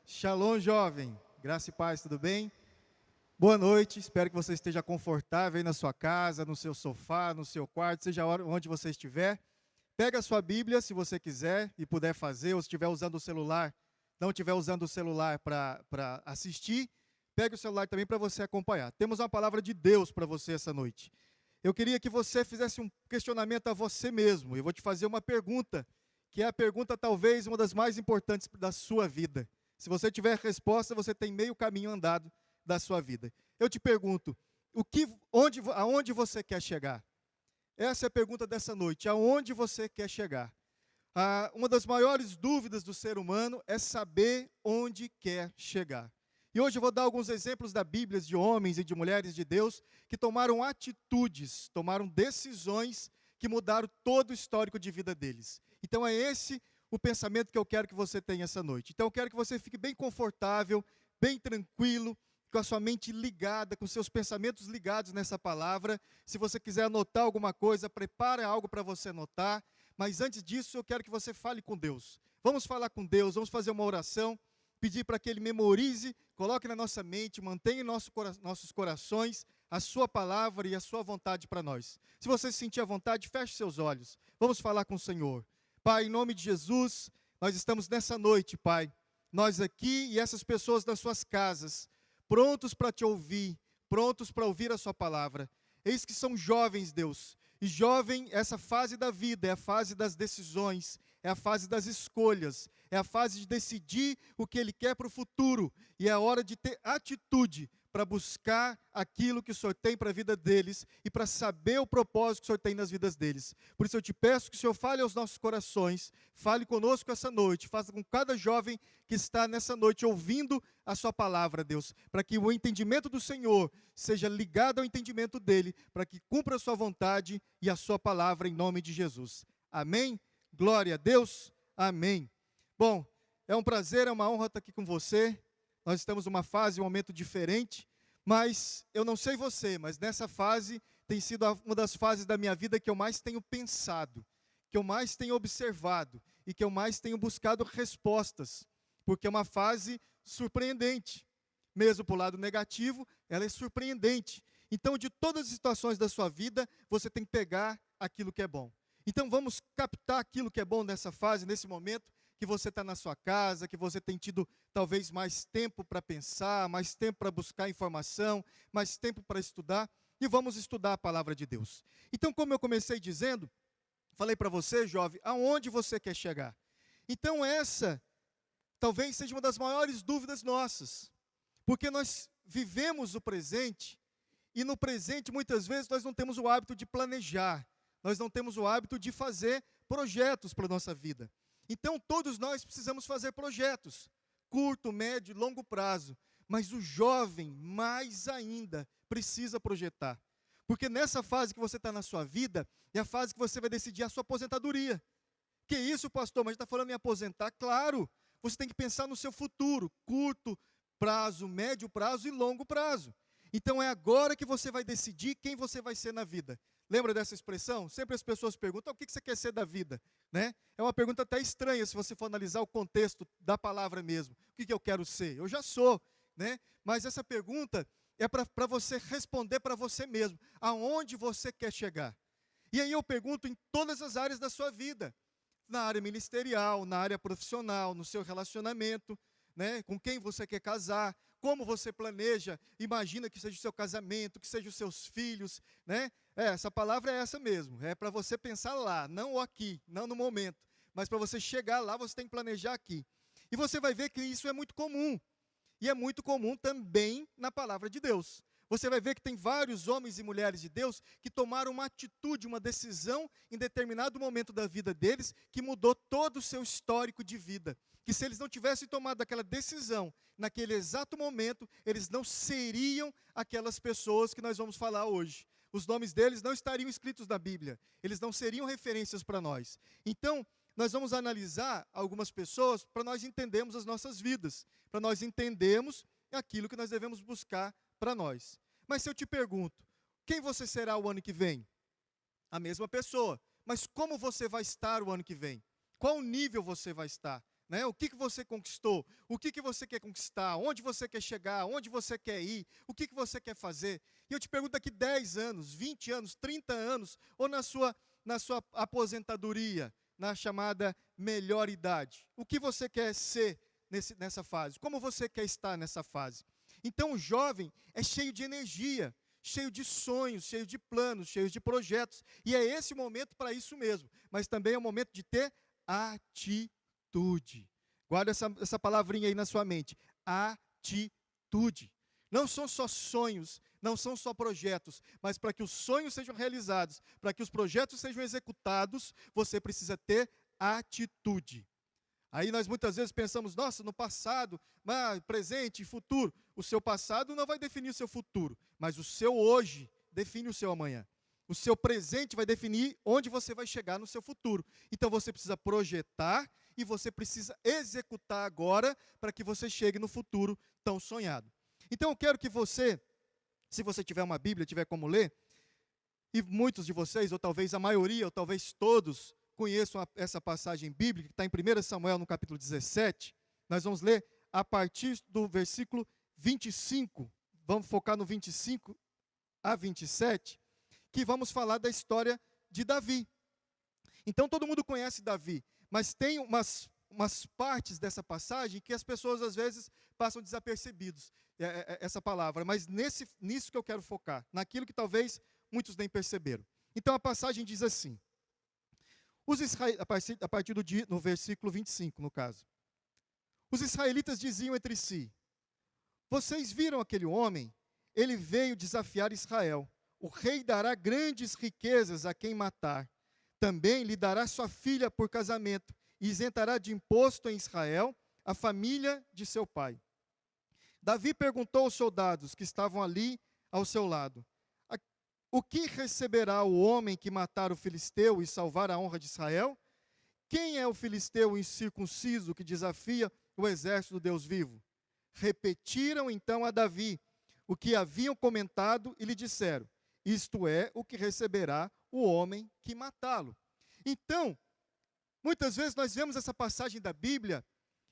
Shalom, jovem. Graça e paz, tudo bem? Boa noite, espero que você esteja confortável aí na sua casa, no seu sofá, no seu quarto, seja onde você estiver. Pega a sua Bíblia, se você quiser e puder fazer, ou se estiver usando o celular, não estiver usando o celular para assistir, pegue o celular também para você acompanhar. Temos uma palavra de Deus para você essa noite. Eu queria que você fizesse um questionamento a você mesmo. Eu vou te fazer uma pergunta, que é a pergunta talvez uma das mais importantes da sua vida. Se você tiver resposta, você tem meio caminho andado da sua vida. Eu te pergunto, aonde você quer chegar? Essa é a pergunta dessa noite, aonde você quer chegar? Uma das maiores dúvidas do ser humano é saber onde quer chegar. E hoje eu vou dar alguns exemplos da Bíblia de homens e de mulheres de Deus que tomaram atitudes, tomaram decisões que mudaram todo o histórico de vida deles. Então é esse o pensamento que eu quero que você tenha essa noite. Então eu quero que você fique bem confortável, bem tranquilo, com a sua mente ligada, com seus pensamentos ligados nessa palavra. Se você quiser anotar alguma coisa, prepare algo para você anotar. Mas antes disso, eu quero que você fale com Deus. Vamos falar com Deus, vamos fazer uma oração, pedir para que Ele memorize, coloque na nossa mente, mantenha em nossos corações a sua palavra e a sua vontade para nós. Se você se sentir à vontade, feche seus olhos. Vamos falar com o Senhor. Pai, em nome de Jesus, nós estamos nessa noite, Pai. Nós aqui e essas pessoas nas suas casas, prontos para te ouvir, prontos para ouvir a sua palavra. Eis que são jovens, Deus. E jovem, essa fase da vida é a fase das decisões, é a fase das escolhas, é a fase de decidir o que ele quer para o futuro. E é a hora de ter atitude para buscar aquilo que o Senhor tem para a vida deles e para saber o propósito que o Senhor tem nas vidas deles. Por isso eu te peço que o Senhor fale aos nossos corações, fale conosco essa noite, faça com cada jovem que está nessa noite ouvindo a sua palavra, Deus, para que o entendimento do Senhor seja ligado ao entendimento dele, para que cumpra a sua vontade e a sua palavra em nome de Jesus. Amém? Glória a Deus. Amém. Bom, é um prazer, é uma honra estar aqui com você. Nós estamos numa fase, um momento diferente, mas eu não sei você, mas nessa fase tem sido uma das fases da minha vida que eu mais tenho pensado, que eu mais tenho observado e que eu mais tenho buscado respostas, porque é uma fase surpreendente. Mesmo para o lado negativo, ela é surpreendente. Então, de todas as situações da sua vida, você tem que pegar aquilo que é bom. Então, vamos captar aquilo que é bom nessa fase, nesse momento, que você está na sua casa, que você tem tido talvez mais tempo para pensar, mais tempo para buscar informação, mais tempo para estudar, e vamos estudar a palavra de Deus. Então, como eu comecei dizendo, falei para você, jovem, aonde você quer chegar? Então, essa talvez seja uma das maiores dúvidas nossas, porque nós vivemos o presente, e no presente, muitas vezes, nós não temos o hábito de planejar, nós não temos o hábito de fazer projetos para a nossa vida. Então, todos nós precisamos fazer projetos, curto, médio e longo prazo, mas o jovem, mais ainda, precisa projetar. Porque nessa fase que você está na sua vida, é a fase que você vai decidir a sua aposentadoria. Que isso, pastor, mas a gente está falando em aposentar? Claro, você tem que pensar no seu futuro, curto prazo, médio prazo e longo prazo. Então, é agora que você vai decidir quem você vai ser na vida. Lembra dessa expressão? Sempre as pessoas perguntam, o que você quer ser da vida? Né? É uma pergunta até estranha, se você for analisar o contexto da palavra mesmo. O que eu quero ser? Eu já sou, né? Mas essa pergunta é para você responder para você mesmo. Aonde você quer chegar? E aí eu pergunto em todas as áreas da sua vida. Na área ministerial, na área profissional, no seu relacionamento, né? Com quem você quer casar, como você planeja, imagina que seja o seu casamento, que sejam os seus filhos, né? Essa palavra é essa mesmo, é para você pensar lá, não aqui, não no momento, mas para você chegar lá, você tem que planejar aqui. E você vai ver que isso é muito comum, e é muito comum também na palavra de Deus. Você vai ver que tem vários homens e mulheres de Deus que tomaram uma atitude, uma decisão em determinado momento da vida deles, que mudou todo o seu histórico de vida. Que se eles não tivessem tomado aquela decisão, naquele exato momento, eles não seriam aquelas pessoas que nós vamos falar hoje. Os nomes deles não estariam escritos na Bíblia, eles não seriam referências para nós. Então, nós vamos analisar algumas pessoas para nós entendermos as nossas vidas, para nós entendermos aquilo que nós devemos buscar para nós. Mas se eu te pergunto, quem você será o ano que vem? A mesma pessoa. Mas como você vai estar o ano que vem? Qual nível você vai estar né? O que você conquistou? O que você quer conquistar? Onde você quer chegar? Onde você quer ir? O que você quer fazer? E eu te pergunto daqui 10 anos, 20 anos, 30 anos, ou na sua aposentadoria, na chamada melhor idade. O que você quer ser nessa fase? Como você quer estar nessa fase? Então o jovem é cheio de energia, cheio de sonhos, cheio de planos, cheio de projetos. E é esse o momento para isso mesmo. Mas também é o momento de ter atitude. Guarda essa palavrinha aí na sua mente. Atitude. Não são só sonhos, não são só projetos, mas para que os sonhos sejam realizados, para que os projetos sejam executados, você precisa ter atitude. Aí nós muitas vezes pensamos, nossa, no passado, presente e futuro. O seu passado não vai definir o seu futuro, mas o seu hoje define o seu amanhã. O seu presente vai definir onde você vai chegar no seu futuro. Então você precisa projetar e você precisa executar agora para que você chegue no futuro tão sonhado. Então eu quero que você, se você tiver uma Bíblia, tiver como ler, e muitos de vocês, ou talvez a maioria, ou talvez todos, conheçam essa passagem bíblica, que está em 1 Samuel, no capítulo 17. Nós vamos ler a partir do versículo 25. Vamos focar no 25 a 27, que vamos falar da história de Davi. Então, todo mundo conhece Davi, mas tem umas partes dessa passagem que as pessoas, às vezes, passam desapercebidos, essa palavra. Mas nisso que eu quero focar, naquilo que talvez muitos nem perceberam. Então, a passagem diz assim, a partir no versículo 25, no caso. Os israelitas diziam entre si, vocês viram aquele homem? Ele veio desafiar Israel. O rei dará grandes riquezas a quem matar. Também lhe dará sua filha por casamento e isentará de imposto em Israel a família de seu pai. Davi perguntou aos soldados que estavam ali ao seu lado, o que receberá o homem que matar o filisteu e salvar a honra de Israel? Quem é o filisteu incircunciso que desafia o exército do Deus vivo? Repetiram então a Davi o que haviam comentado e lhe disseram, isto é o que receberá o homem que matá-lo. Então, muitas vezes nós vemos essa passagem da Bíblia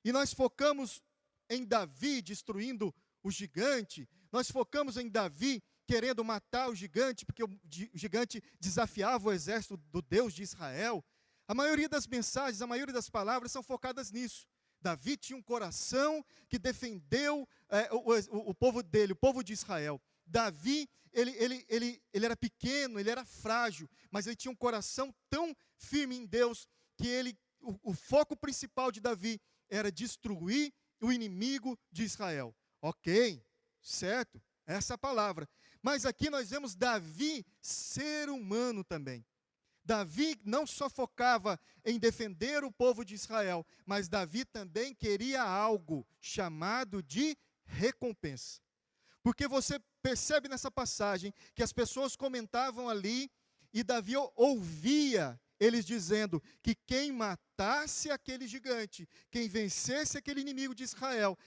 e nós focamos em Davi destruindo o gigante, nós focamos em Davi querendo matar o gigante, porque o gigante desafiava o exército do Deus de Israel. A maioria das mensagens, a maioria das palavras são focadas nisso. Davi tinha um coração que defendeu o povo dele, o povo de Israel. Davi, ele era pequeno, ele era frágil, mas ele tinha um coração tão firme em Deus, que o foco principal de Davi era destruir o inimigo de Israel. Ok, certo? Essa é a palavra. Mas aqui nós vemos Davi ser humano também. Davi não só focava em defender o povo de Israel, mas Davi também queria algo chamado de recompensa. Porque você percebe nessa passagem que as pessoas comentavam ali e Davi ouvia eles dizendo que quem matasse aquele gigante, quem vencesse aquele inimigo de Israel,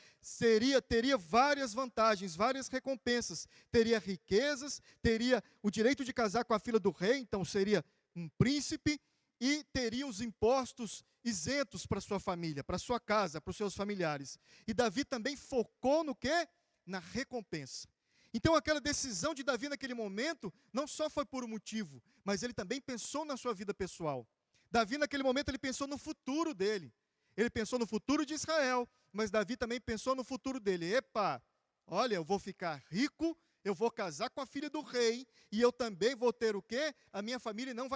teria várias vantagens, várias recompensas, teria riquezas, teria o direito de casar com a filha do rei, então seria um príncipe, e teria os impostos isentos para sua família, para sua casa, para os seus familiares. E Davi também focou no quê? Na recompensa. Então aquela decisão de Davi naquele momento, não só foi por um motivo, mas ele também pensou na sua vida pessoal. Davi naquele momento ele pensou no futuro dele. Ele pensou no futuro de Israel, mas Davi também pensou no futuro dele. Epa, olha, eu vou ficar rico, eu vou casar com a filha do rei, e eu também vou ter o quê? A minha família não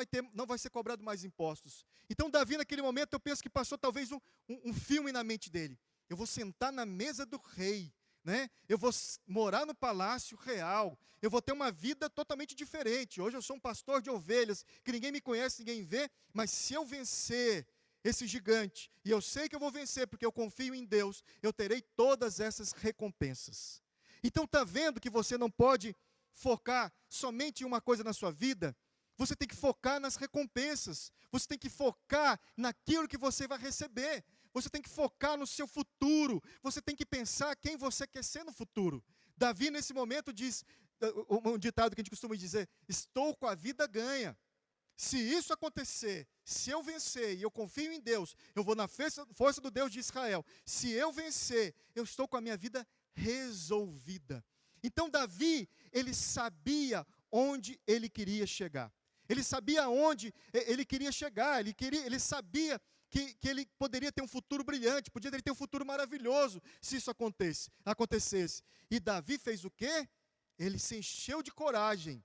vai ser cobrado mais impostos. Então Davi naquele momento eu penso que passou talvez um filme na mente dele. Eu vou sentar na mesa do rei. Né? Eu vou morar no palácio real, eu vou ter uma vida totalmente diferente. Hoje eu sou um pastor de ovelhas, que ninguém me conhece, ninguém vê, mas se eu vencer esse gigante, e eu sei que eu vou vencer porque eu confio em Deus, eu terei todas essas recompensas. Então está vendo que você não pode focar somente em uma coisa na sua vida? Você tem que focar nas recompensas, você tem que focar naquilo que você vai receber. Você tem que focar no seu futuro. Você tem que pensar quem você quer ser no futuro. Davi, nesse momento, diz, um ditado que a gente costuma dizer, estou com a vida ganha. Se isso acontecer, se eu vencer e eu confio em Deus, eu vou na força do Deus de Israel. Se eu vencer, eu estou com a minha vida resolvida. Então Davi, ele sabia onde ele queria chegar. Ele sabia onde ele queria chegar, ele sabia que ele poderia ter um futuro brilhante, poderia ter um futuro maravilhoso, se isso acontecesse. E Davi fez o quê? Ele se encheu de coragem,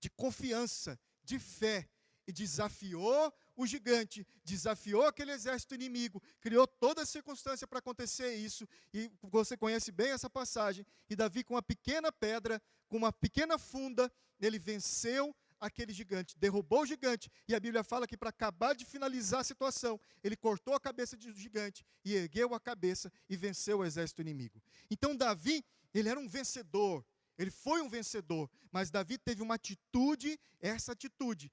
de confiança, de fé, e desafiou o gigante, desafiou aquele exército inimigo, criou toda a circunstância para acontecer isso, e você conhece bem essa passagem, e Davi com uma pequena pedra, com uma pequena funda, ele venceu aquele gigante, derrubou o gigante, e a Bíblia fala que para acabar de finalizar a situação, ele cortou a cabeça do gigante, e ergueu a cabeça, e venceu o exército inimigo. Então Davi, ele era um vencedor, ele foi um vencedor, mas Davi teve uma atitude, essa atitude,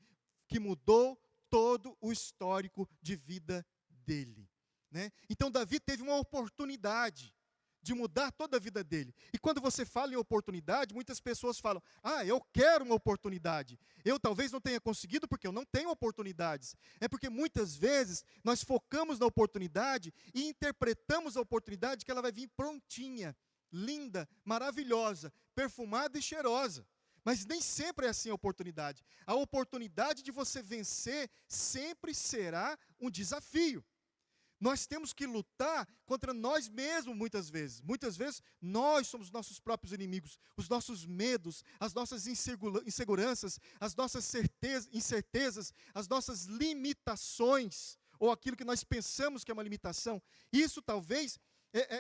que mudou todo o histórico de vida dele, né? Então Davi teve uma oportunidade de mudar toda a vida dele. E quando você fala em oportunidade, muitas pessoas falam, eu quero uma oportunidade. Eu talvez não tenha conseguido porque eu não tenho oportunidades. É porque muitas vezes nós focamos na oportunidade e interpretamos a oportunidade que ela vai vir prontinha, linda, maravilhosa, perfumada e cheirosa. Mas nem sempre é assim a oportunidade. A oportunidade de você vencer sempre será um desafio. Nós temos que lutar contra nós mesmos muitas vezes. Muitas vezes nós somos nossos próprios inimigos. Os nossos medos, as nossas inseguranças, as nossas incertezas, as nossas limitações, ou aquilo que nós pensamos que é uma limitação. Isso talvez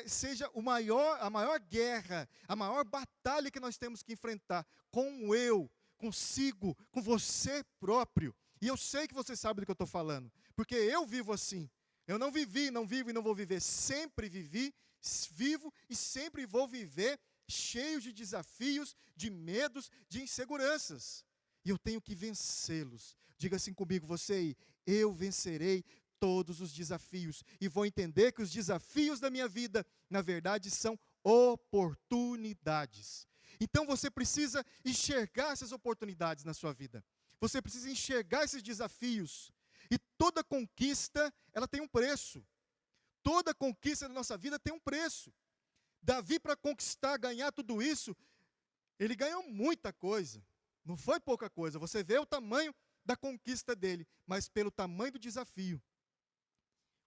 seja a maior guerra, a maior batalha que nós temos que enfrentar com o eu, consigo, com você próprio. E eu sei que você sabe do que eu estou falando, porque eu vivo assim. Eu não vivi, não vivo e não vou viver. Sempre vivi, vivo e sempre vou viver cheio de desafios, de medos, de inseguranças. E eu tenho que vencê-los. Diga assim comigo, você aí, eu vencerei todos os desafios. E vou entender que os desafios da minha vida, na verdade, são oportunidades. Então você precisa enxergar essas oportunidades na sua vida. Você precisa enxergar esses desafios. E toda conquista, ela tem um preço. Toda conquista da nossa vida tem um preço. Davi, para conquistar, ganhar tudo isso, ele ganhou muita coisa. Não foi pouca coisa. Você vê o tamanho da conquista dele, mas pelo tamanho do desafio.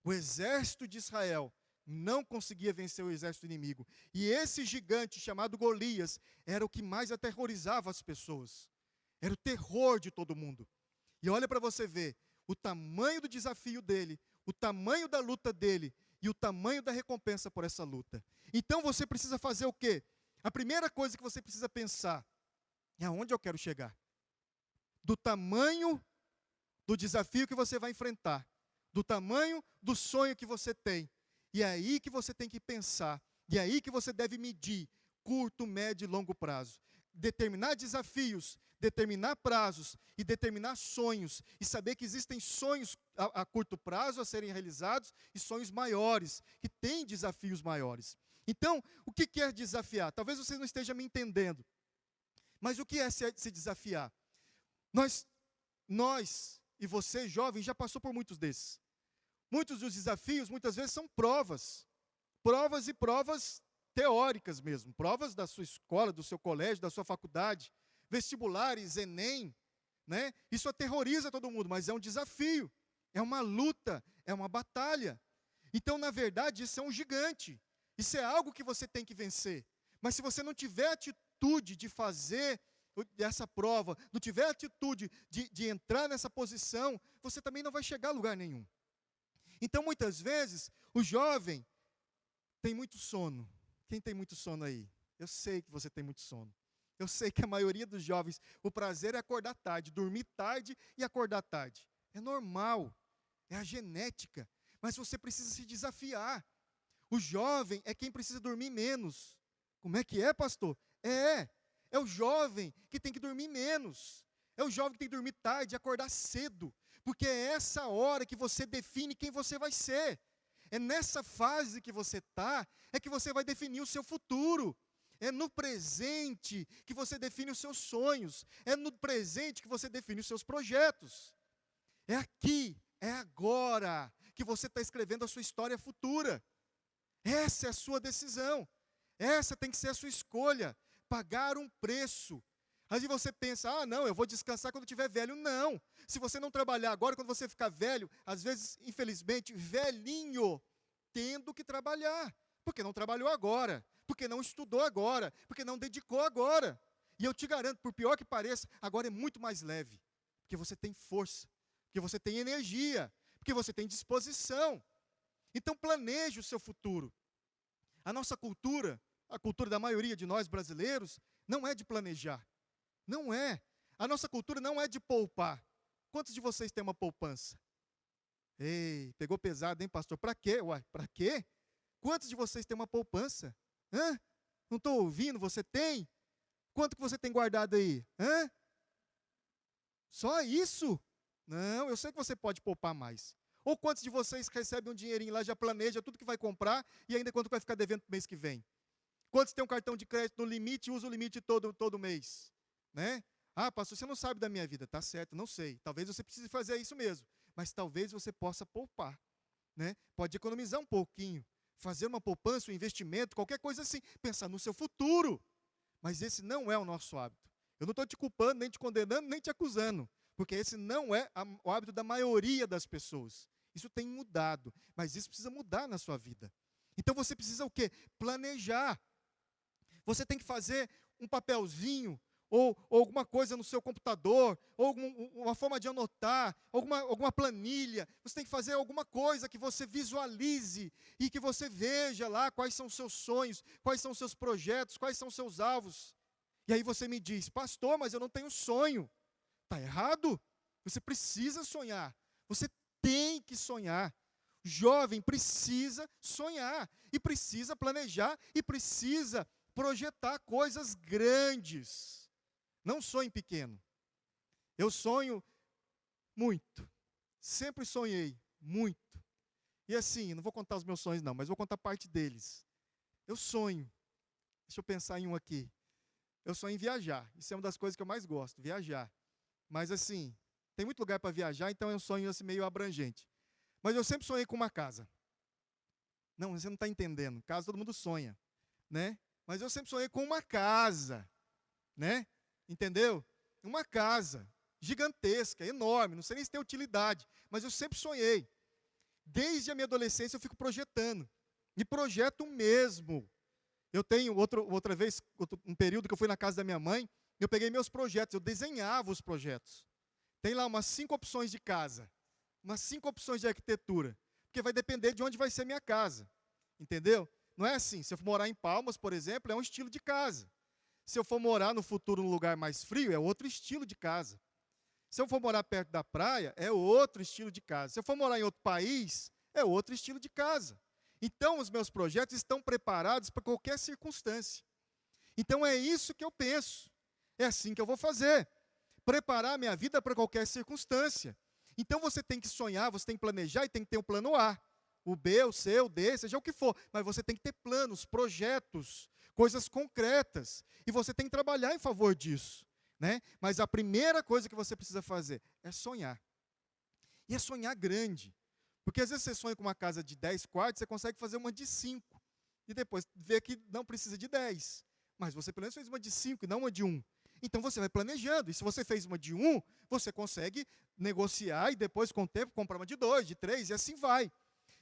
O exército de Israel não conseguia vencer o exército inimigo. E esse gigante chamado Golias era o que mais aterrorizava as pessoas. Era o terror de todo mundo. E olha para você ver o tamanho do desafio dele, o tamanho da luta dele e o tamanho da recompensa por essa luta. Então você precisa fazer o quê? A primeira coisa que você precisa pensar é aonde eu quero chegar. Do tamanho do desafio que você vai enfrentar, do tamanho do sonho que você tem. E é aí que você tem que pensar, e é aí que você deve medir curto, médio e longo prazo. Determinar desafios, determinar prazos e determinar sonhos. E saber que existem sonhos a curto prazo a serem realizados e sonhos maiores, que têm desafios maiores. Então, o que é desafiar? Talvez você não esteja me entendendo. Mas o que é se desafiar? Nós e você, jovem, já passou por muitos desses. Muitos dos desafios, muitas vezes, são provas. Provas e provas teóricas mesmo. Provas da sua escola, do seu colégio, da sua faculdade. Vestibulares, Enem, né? Isso aterroriza todo mundo, mas é um desafio. É uma luta, é uma batalha. Então, na verdade, isso é um gigante. Isso é algo que você tem que vencer. Mas se você não tiver atitude de fazer essa prova, não tiver atitude de entrar nessa posição, você também não vai chegar a lugar nenhum. Então, muitas vezes, o jovem tem muito sono. Quem tem muito sono aí? Eu sei que você tem muito sono. Eu sei que a maioria dos jovens, o prazer é acordar tarde, dormir tarde e acordar tarde. É normal, é a genética. Mas você precisa se desafiar. O jovem é quem precisa dormir menos. Como é que é, pastor? É o jovem que tem que dormir menos. É o jovem que tem que dormir tarde e acordar cedo. Porque é essa hora que você define quem você vai ser. É nessa fase que você está, é que você vai definir o seu futuro. É no presente que você define os seus sonhos. É no presente que você define os seus projetos. É aqui, é agora que você está escrevendo a sua história futura. Essa é a sua decisão. Essa tem que ser a sua escolha. Pagar um preço. Aí você pensa, não, eu vou descansar quando estiver velho. Não. Se você não trabalhar agora, quando você ficar velho, às vezes, infelizmente, velhinho, tendo que trabalhar. Porque não trabalhou agora. Porque não estudou agora. Porque não dedicou agora. E eu te garanto, por pior que pareça, agora é muito mais leve. Porque você tem força. Porque você tem energia. Porque você tem disposição. Então planeje o seu futuro. A nossa cultura, a cultura da maioria de nós brasileiros, não é de planejar. Não é. A nossa cultura não é de poupar. Quantos de vocês têm uma poupança? Ei, pegou pesado, hein, pastor? Para quê? Uai, para quê? Quantos de vocês têm uma poupança? Hã? Não estou ouvindo, você tem? Quanto que você tem guardado aí? Hã? Só isso? Não, eu sei que você pode poupar mais. Ou quantos de vocês recebem um dinheirinho lá, já planeja tudo que vai comprar e ainda quanto vai ficar devendo no mês que vem? Quantos têm um cartão de crédito no limite e usam o limite todo mês? Né? Pastor, você não sabe da minha vida. Tá certo, não sei. Talvez você precise fazer isso mesmo. Mas talvez você possa poupar. Né? Pode economizar um pouquinho. Fazer uma poupança, um investimento, qualquer coisa assim. Pensar no seu futuro. Mas esse não é o nosso hábito. Eu não estou te culpando, nem te condenando, nem te acusando. Porque esse não é o hábito da maioria das pessoas. Isso tem mudado. Mas isso precisa mudar na sua vida. Então você precisa o quê? Planejar. Você tem que fazer um papelzinho, ou alguma coisa no seu computador, ou uma forma de anotar, alguma planilha. Você tem que fazer alguma coisa que você visualize e que você veja lá quais são os seus sonhos, quais são os seus projetos, quais são os seus alvos. E aí você me diz, pastor, mas eu não tenho sonho. Está errado. Você precisa sonhar. Você tem que sonhar. O jovem precisa sonhar, e precisa planejar, e precisa projetar coisas grandes. Não sonhe pequeno. Eu sonho muito. Sempre sonhei muito. E assim, não vou contar os meus sonhos não, mas vou contar parte deles. Eu sonho. Deixa eu pensar em um aqui. Eu sonho em viajar. Isso é uma das coisas que eu mais gosto, viajar. Mas assim, tem muito lugar para viajar, então é um sonho assim, meio abrangente. Mas eu sempre sonhei com uma casa. Não, você não está entendendo. Casa todo mundo sonha, né? Mas eu sempre sonhei com uma casa, né? Entendeu? Uma casa gigantesca, enorme, não sei nem se tem utilidade, mas eu sempre sonhei. Desde a minha adolescência eu fico projetando, e projeto mesmo. Eu tenho um período que eu fui na casa da minha mãe, eu peguei meus projetos, eu desenhava os projetos. Tem lá umas 5 opções de casa, umas 5 opções de arquitetura, porque vai depender de onde vai ser minha casa, entendeu? Não é assim, se eu for morar em Palmas, por exemplo, é um estilo de casa. Se eu for morar no futuro num lugar mais frio, é outro estilo de casa. Se eu for morar perto da praia, é outro estilo de casa. Se eu for morar em outro país, é outro estilo de casa. Então, os meus projetos estão preparados para qualquer circunstância. Então, é isso que eu penso. É assim que eu vou fazer. Preparar a minha vida para qualquer circunstância. Então, você tem que sonhar, você tem que planejar e tem que ter um plano A. O B, o C, o D, seja o que for. Mas você tem que ter planos, projetos, coisas concretas. E você tem que trabalhar em favor disso. Né? Mas a primeira coisa que você precisa fazer é sonhar. E é sonhar grande. Porque às vezes você sonha com uma casa de 10 quartos, você consegue fazer uma de 5. E depois vê que não precisa de 10. Mas você pelo menos fez uma de 5 e não uma de 1. Então você vai planejando. E se você fez uma de 1, você consegue negociar e depois, com o tempo, comprar uma de 2, de 3 e assim vai.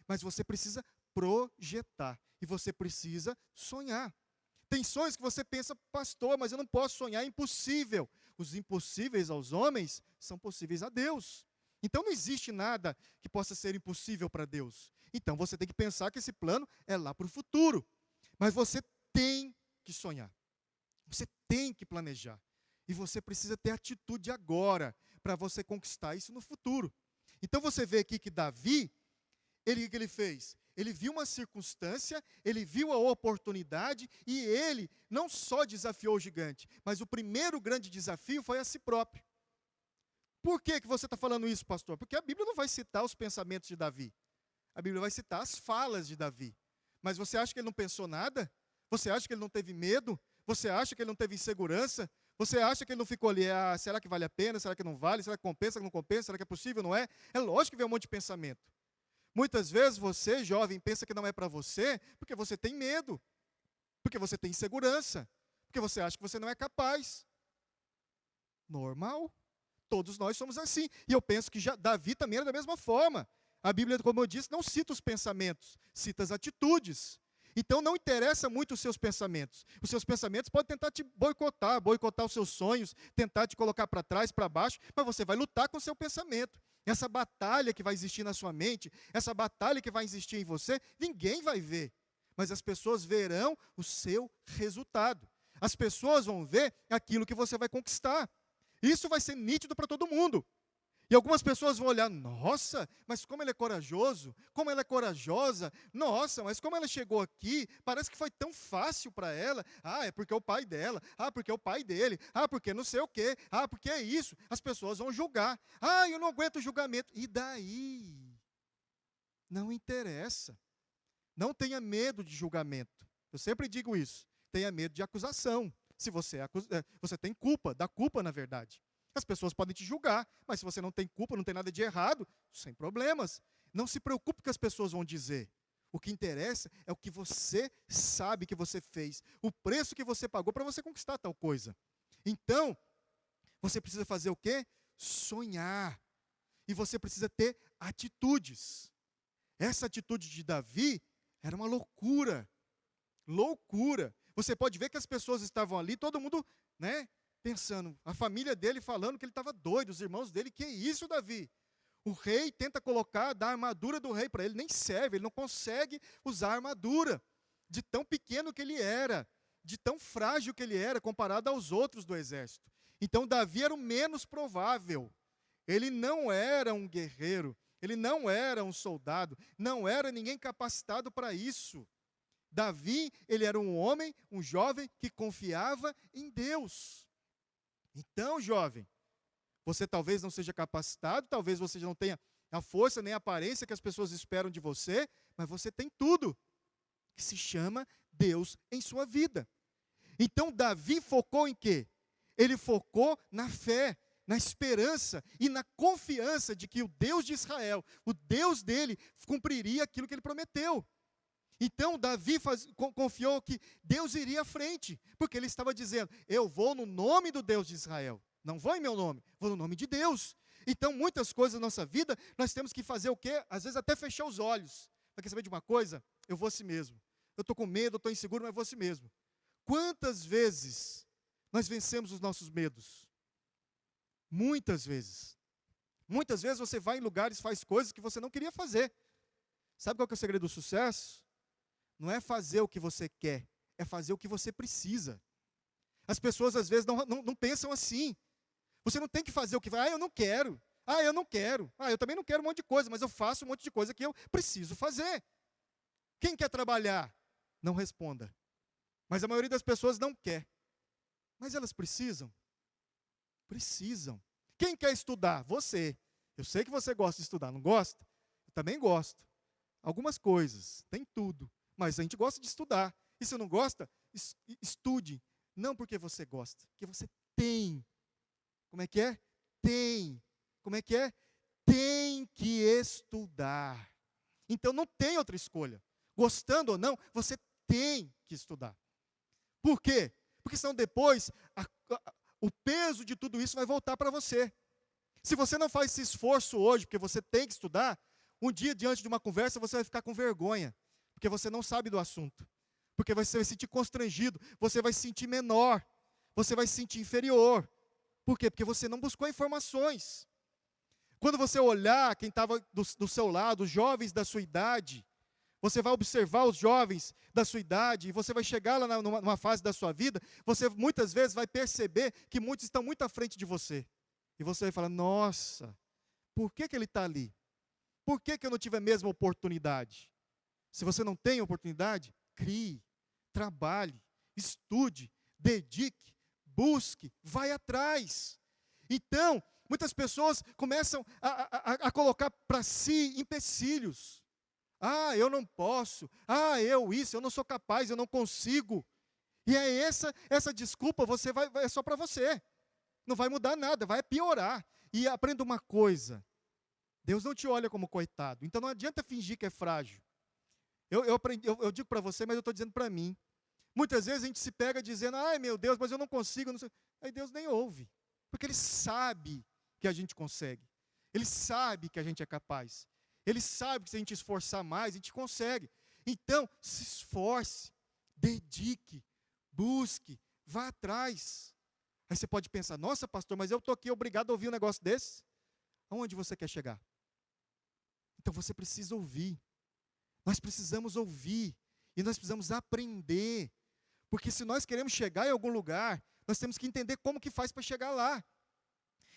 Mas você precisa projetar. E você precisa sonhar. Tem sonhos que você pensa, pastor, mas eu não posso sonhar, é impossível. Os impossíveis aos homens são possíveis a Deus. Então não existe nada que possa ser impossível para Deus. Então você tem que pensar que esse plano é lá para o futuro. Mas você tem que sonhar. Você tem que planejar. E você precisa ter atitude agora para você conquistar isso no futuro. Então você vê aqui que Davi, o que ele fez? Ele viu uma circunstância, ele viu a oportunidade e ele não só desafiou o gigante, mas o primeiro grande desafio foi a si próprio. Por que você está falando isso, pastor? Porque a Bíblia não vai citar os pensamentos de Davi. A Bíblia vai citar as falas de Davi. Mas você acha que ele não pensou nada? Você acha que ele não teve medo? Você acha que ele não teve insegurança? Você acha que ele não ficou ali, será que vale a pena? Será que não vale? Será que compensa, que não compensa? Será que é possível, não é? É lógico que vem um monte de pensamento. Muitas vezes você, jovem, pensa que não é para você, porque você tem medo, porque você tem insegurança, porque você acha que você não é capaz. Normal. Todos nós somos assim. E eu penso que Davi também era da mesma forma. A Bíblia, como eu disse, não cita os pensamentos, cita as atitudes. Então não interessa muito os seus pensamentos. Os seus pensamentos podem tentar te boicotar os seus sonhos, tentar te colocar para trás, para baixo, mas você vai lutar com o seu pensamento. Essa batalha que vai existir na sua mente, essa batalha que vai existir em você, ninguém vai ver. Mas as pessoas verão o seu resultado. As pessoas vão ver aquilo que você vai conquistar. Isso vai ser nítido para todo mundo. E algumas pessoas vão olhar, nossa, mas como ele é corajoso, como ela é corajosa, nossa, mas como ela chegou aqui, parece que foi tão fácil para ela. É porque é o pai dela, porque é o pai dele, porque não sei o quê, porque é isso. As pessoas vão julgar. Eu não aguento o julgamento. E daí? Não interessa. Não tenha medo de julgamento. Eu sempre digo isso. Tenha medo de acusação. Se você você tem culpa, dá culpa na verdade. As pessoas podem te julgar, mas se você não tem culpa, não tem nada de errado, sem problemas. Não se preocupe com o que as pessoas vão dizer. O que interessa é o que você sabe que você fez, o preço que você pagou para você conquistar tal coisa. Então, você precisa fazer o quê? Sonhar. E você precisa ter atitudes. Essa atitude de Davi era uma loucura. Loucura. Você pode ver que as pessoas estavam ali, todo mundo, pensando, a família dele falando que ele estava doido, os irmãos dele, que isso, Davi? O rei tenta dar a armadura do rei para ele, nem serve, ele não consegue usar a armadura, de tão pequeno que ele era, de tão frágil que ele era, comparado aos outros do exército. Então, Davi era o menos provável, ele não era um guerreiro, ele não era um soldado, não era ninguém capacitado para isso. Davi, ele era um homem, um jovem que confiava em Deus. Então, jovem, você talvez não seja capacitado, talvez você não tenha a força nem a aparência que as pessoas esperam de você, mas você tem tudo, que se chama Deus em sua vida. Então, Davi focou em quê? Ele focou na fé, na esperança e na confiança de que o Deus de Israel, o Deus dele, cumpriria aquilo que ele prometeu. Então, Davi confiou que Deus iria à frente, porque ele estava dizendo, eu vou no nome do Deus de Israel, não vou em meu nome, vou no nome de Deus. Então, muitas coisas na nossa vida, nós temos que fazer o quê? Às vezes até fechar os olhos. Mas quer saber de uma coisa? Eu vou assim mesmo. Eu estou com medo, eu estou inseguro, mas eu vou assim mesmo. Quantas vezes nós vencemos os nossos medos? Muitas vezes. Muitas vezes você vai em lugares, faz coisas que você não queria fazer. Sabe qual que é o segredo do sucesso? Não é fazer o que você quer, é fazer o que você precisa. As pessoas às vezes não pensam assim. Você não tem que fazer o que vai, eu não quero, eu não quero, eu também não quero um monte de coisa, mas eu faço um monte de coisa que eu preciso fazer. Quem quer trabalhar? Não responda. Mas a maioria das pessoas não quer. Mas elas precisam? Precisam. Quem quer estudar? Você. Eu sei que você gosta de estudar, não gosta? Eu também gosto. Algumas coisas, tem tudo. Mas a gente gosta de estudar. E se não gosta, estude. Não porque você gosta, porque você tem. Como é que é? Tem. Como é que é? Tem que estudar. Então não tem outra escolha. Gostando ou não, você tem que estudar. Por quê? Porque senão depois o peso de tudo isso vai voltar para você. Se você não faz esse esforço hoje, porque você tem que estudar, um dia diante de uma conversa você vai ficar com vergonha. Porque você não sabe do assunto. Porque você vai se sentir constrangido, você vai se sentir menor, você vai se sentir inferior. Por quê? Porque você não buscou informações. Quando você olhar quem estava do seu lado, os jovens da sua idade, você vai observar os jovens da sua idade, e você vai chegar lá numa fase da sua vida, você muitas vezes vai perceber que muitos estão muito à frente de você. E você vai falar, nossa, por que ele está ali? Por que eu não tive a mesma oportunidade? Se você não tem oportunidade, crie, trabalhe, estude, dedique, busque, vai atrás. Então, muitas pessoas começam a colocar para si empecilhos. Eu não posso. Eu não sou capaz, eu não consigo. E é essa desculpa, é só para você. Não vai mudar nada, vai piorar. E aprenda uma coisa, Deus não te olha como coitado, então não adianta fingir que é frágil. Eu digo para você, mas eu estou dizendo para mim. Muitas vezes a gente se pega dizendo, ai meu Deus, mas eu não consigo, não sei. Aí Deus nem ouve, porque Ele sabe que a gente consegue. Ele sabe que a gente é capaz. Ele sabe que se a gente esforçar mais, a gente consegue. Então, se esforce, dedique, busque, vá atrás. Aí você pode pensar, nossa pastor, mas eu estou aqui obrigado a ouvir um negócio desse? Aonde você quer chegar? Então você precisa ouvir. Nós precisamos ouvir. E nós precisamos aprender. Porque se nós queremos chegar em algum lugar, nós temos que entender como que faz para chegar lá.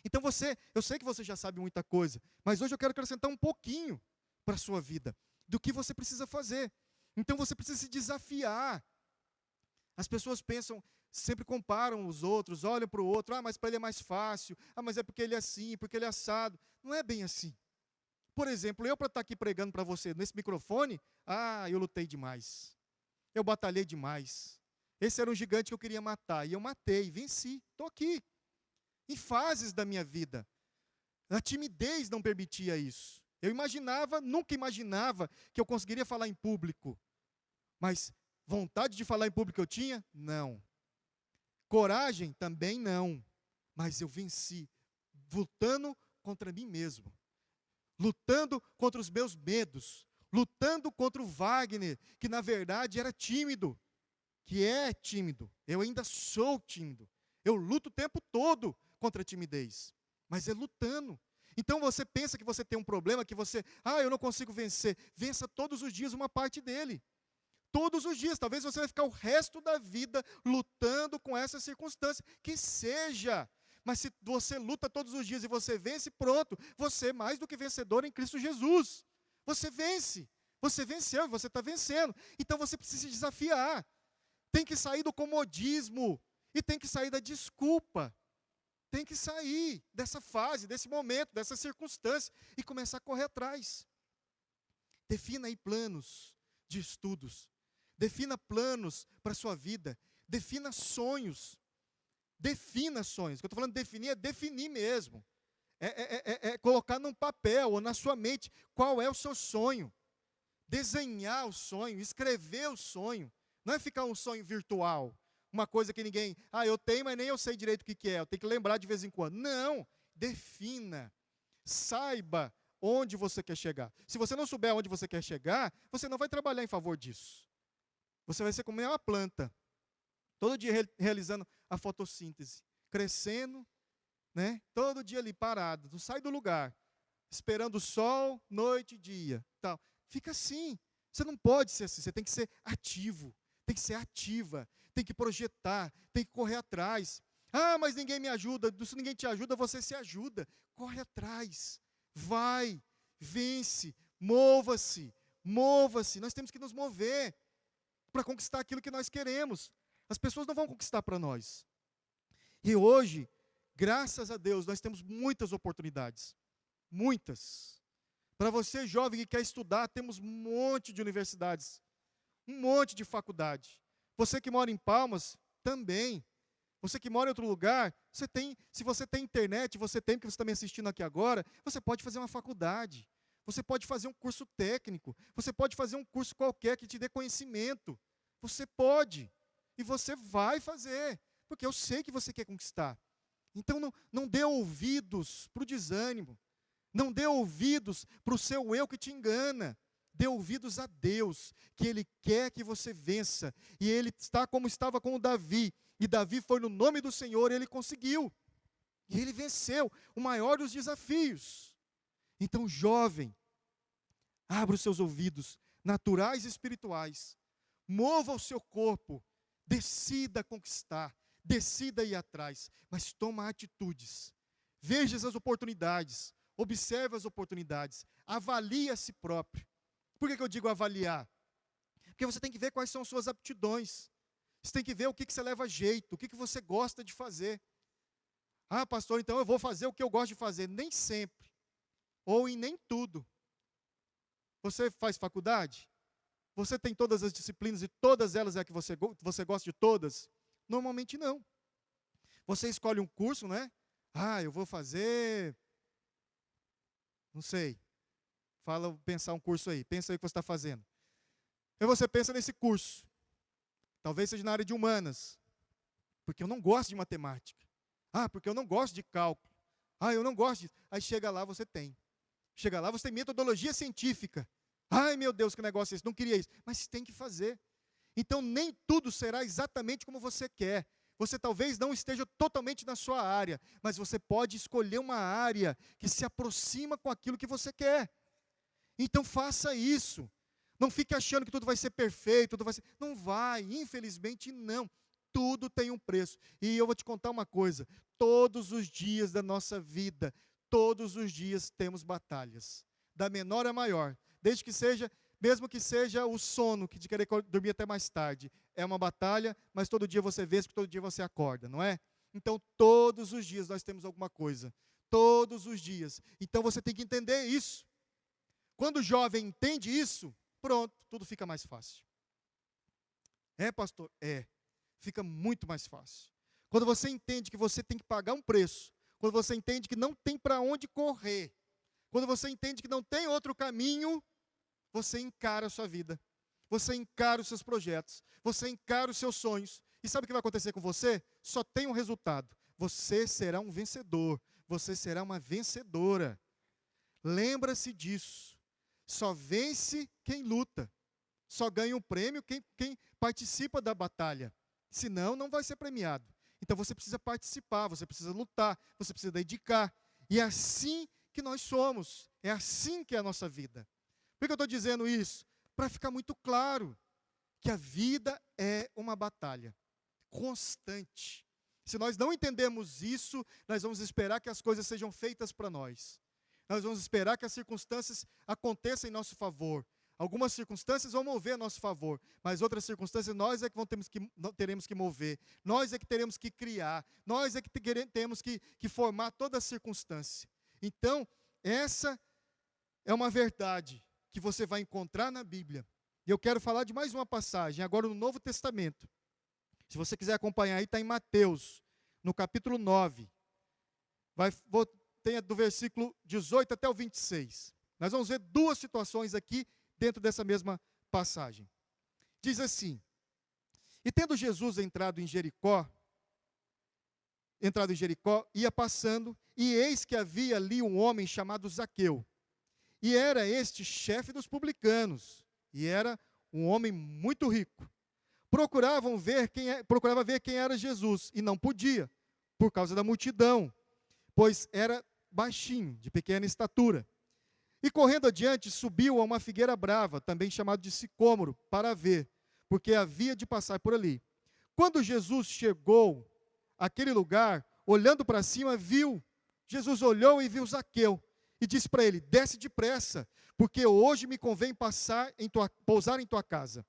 Então eu sei que você já sabe muita coisa, mas hoje eu quero acrescentar um pouquinho para a sua vida, do que você precisa fazer. Então você precisa se desafiar. As pessoas pensam, sempre comparam os outros, olham para o outro, mas para ele é mais fácil, mas é porque ele é assim, porque ele é assado. Não é bem assim. Por exemplo, eu para estar aqui pregando para você nesse microfone, eu lutei demais. Eu batalhei demais. Esse era um gigante que eu queria matar, e eu matei, venci, estou aqui. Em fases da minha vida. A timidez não permitia isso. Eu nunca imaginava que eu conseguiria falar em público. Mas vontade de falar em público eu tinha? Não. Coragem? Também não. Mas eu venci, lutando contra mim mesmo. Lutando contra os meus medos. Lutando contra o Wagner, que na verdade era tímido. Que é tímido. Eu ainda sou tímido. Eu luto o tempo todo contra a timidez. Mas é lutando. Então você pensa que você tem um problema, que você, eu não consigo vencer. Vença todos os dias uma parte dele. Todos os dias. Talvez você vai ficar o resto da vida lutando com essa circunstância. Que seja. Mas se você luta todos os dias e você vence, pronto. Você é mais do que vencedor em Cristo Jesus. Você vence. Você venceu e você está vencendo. Então você precisa se desafiar. Tem que sair do comodismo. E tem que sair da desculpa. Tem que sair dessa fase, desse momento, dessa circunstância e começar a correr atrás. Defina aí planos de estudos. Defina planos para a sua vida. Defina sonhos. Defina sonhos. O que eu estou falando de definir é definir mesmo. É colocar num papel ou na sua mente qual é o seu sonho. Desenhar o sonho, escrever o sonho. Não é ficar um sonho virtual. Uma coisa que ninguém, eu tenho, mas nem eu sei direito o que é. Eu tenho que lembrar de vez em quando. Não, defina. Saiba onde você quer chegar. Se você não souber onde você quer chegar, você não vai trabalhar em favor disso. Você vai ser como uma planta. Todo dia realizando a fotossíntese. Crescendo, né? Todo dia ali parado. Não sai do lugar. Esperando o sol, noite e dia. Tal. Fica assim. Você não pode ser assim. Você tem que ser ativo. Tem que ser ativa, tem que projetar, tem que correr atrás. Mas ninguém me ajuda. Se ninguém te ajuda, você se ajuda. Corre atrás, vai, vence, mova-se, mova-se. Nós temos que nos mover para conquistar aquilo que nós queremos. As pessoas não vão conquistar para nós. E hoje, graças a Deus, nós temos muitas oportunidades. Muitas. Para você jovem que quer estudar, temos um monte de universidades. Um monte de faculdade. Você que mora em Palmas, também. Você que mora em outro lugar, se você tem internet, porque você está me assistindo aqui agora, você pode fazer uma faculdade. Você pode fazer um curso técnico. Você pode fazer um curso qualquer que te dê conhecimento. Você pode. E você vai fazer. Porque eu sei que você quer conquistar. Então não dê ouvidos para o desânimo. Não dê ouvidos para o seu eu que te engana. Dê ouvidos a Deus, que Ele quer que você vença. E Ele está como estava com o Davi. E Davi foi no nome do Senhor e ele conseguiu. E ele venceu o maior dos desafios. Então, jovem, abra os seus ouvidos, naturais e espirituais. Mova o seu corpo. Decida conquistar. Decida ir atrás. Mas toma atitudes. Veja as oportunidades. Observe as oportunidades. Avalie a si próprio. Por que eu digo avaliar? Porque você tem que ver quais são suas aptidões. Você tem que ver o que você leva jeito, o que você gosta de fazer. Pastor, então eu vou fazer o que eu gosto de fazer. Nem sempre. Ou em nem tudo. Você faz faculdade? Você tem todas as disciplinas e todas elas é a que você gosta de todas? Normalmente não. Você escolhe um curso, né? Eu vou fazer, não sei, pensar um curso aí, pensa aí o que você está fazendo. Aí você pensa nesse curso, talvez seja na área de humanas, porque eu não gosto de matemática. Porque eu não gosto de cálculo. Eu não gosto disso. Aí chega lá, você tem. Chega lá, você tem metodologia científica. Ai, meu Deus, que negócio é esse? Não queria isso. Mas tem que fazer. Então, nem tudo será exatamente como você quer. Você talvez não esteja totalmente na sua área, mas você pode escolher uma área que se aproxima com aquilo que você quer. Então, faça isso. Não fique achando que tudo vai ser perfeito, tudo vai ser... Não vai, infelizmente não. Tudo tem um preço. E eu vou te contar uma coisa. Todos os dias da nossa vida, todos os dias temos batalhas. Da menor a maior. Desde que seja, mesmo que seja o sono, que de querer dormir até mais tarde. É uma batalha, mas todo dia você vê, porque todo dia você acorda, não é? Então, todos os dias nós temos alguma coisa. Todos os dias. Então, você tem que entender isso. Quando o jovem entende isso, pronto, tudo fica mais fácil. É, pastor? É. Fica muito mais fácil. Quando você entende que você tem que pagar um preço, quando você entende que não tem para onde correr, quando você entende que não tem outro caminho, você encara a sua vida, você encara os seus projetos, você encara os seus sonhos. E sabe o que vai acontecer com você? Só tem um resultado. Você será um vencedor, você será uma vencedora. Lembra-se disso. Só vence quem luta. Só ganha um prêmio quem participa da batalha. Senão, não vai ser premiado. Então, você precisa participar, você precisa lutar, você precisa dedicar. E é assim que nós somos. É assim que é a nossa vida. Por que eu estou dizendo isso? Para ficar muito claro que a vida é uma batalha constante. Se nós não entendemos isso, nós vamos esperar que as coisas sejam feitas para nós. Nós vamos esperar que as circunstâncias aconteçam em nosso favor. Algumas circunstâncias vão mover a nosso favor, mas outras circunstâncias nós é que teremos que mover. Nós é que teremos que criar. Nós é que temos que formar toda a circunstância. Então, essa é uma verdade que você vai encontrar na Bíblia. E eu quero falar de mais uma passagem, agora no Novo Testamento. Se você quiser acompanhar aí, está em Mateus, no capítulo 9. Tem do versículo 18 até o 26. Nós vamos ver duas situações aqui dentro dessa mesma passagem. Diz assim: E tendo Jesus entrado em Jericó, ia passando, e eis que havia ali um homem chamado Zaqueu. E era este chefe dos publicanos, e era um homem muito rico. Procurava ver quem era Jesus, e não podia, por causa da multidão, pois era baixinho, de pequena estatura. E correndo adiante, subiu a uma figueira brava, também chamada de sicômoro, para ver, porque havia de passar por ali. Quando Jesus chegou àquele lugar, olhando para cima, Jesus olhou e viu Zaqueu, e disse para ele: desce depressa, porque hoje me convém pousar em tua casa.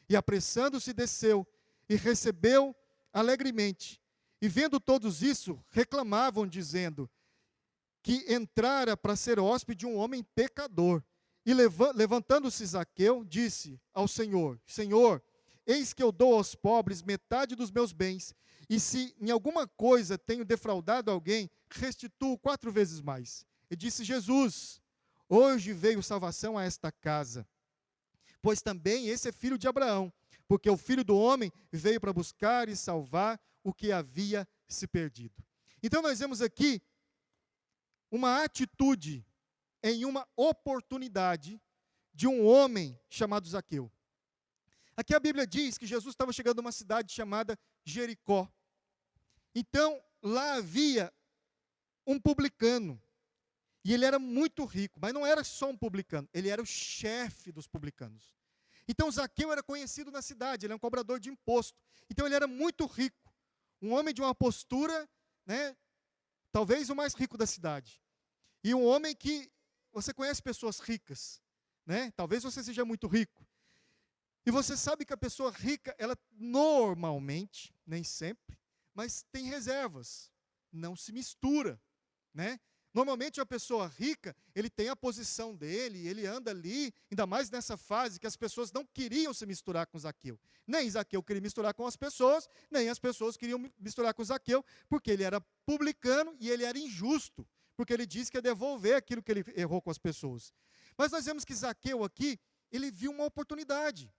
E apressando-se, desceu, e recebeu alegremente. E vendo todos isso, reclamavam, dizendo que entrara para ser hóspede de um homem pecador. E levantando-se Zaqueu, disse ao Senhor: Senhor, eis que eu dou aos pobres metade dos meus bens, e se em alguma coisa tenho defraudado alguém, restituo 4 vezes mais. E disse Jesus: hoje veio salvação a esta casa, pois também esse é filho de Abraão, porque o Filho do Homem veio para buscar e salvar o que havia se perdido. Então nós vemos aqui uma atitude em uma oportunidade de um homem chamado Zaqueu. Aqui a Bíblia diz que Jesus estava chegando a uma cidade chamada Jericó. Então, lá havia um publicano. E ele era muito rico, mas não era só um publicano, ele era o chefe dos publicanos. Então, Zaqueu era conhecido na cidade, ele era um cobrador de imposto. Então, ele era muito rico. Um homem de uma postura, talvez o mais rico da cidade. E um homem que, você conhece pessoas ricas, talvez você seja muito rico. E você sabe que a pessoa rica, ela normalmente, nem sempre, mas tem reservas, não se mistura, Normalmente, uma pessoa rica, ele tem a posição dele, ele anda ali, ainda mais nessa fase que as pessoas não queriam se misturar com Zaqueu. Nem Zaqueu queria misturar com as pessoas, nem as pessoas queriam misturar com Zaqueu, porque ele era publicano e ele era injusto, porque ele disse que ia devolver aquilo que ele errou com as pessoas. Mas nós vemos que Zaqueu aqui, ele viu uma oportunidade.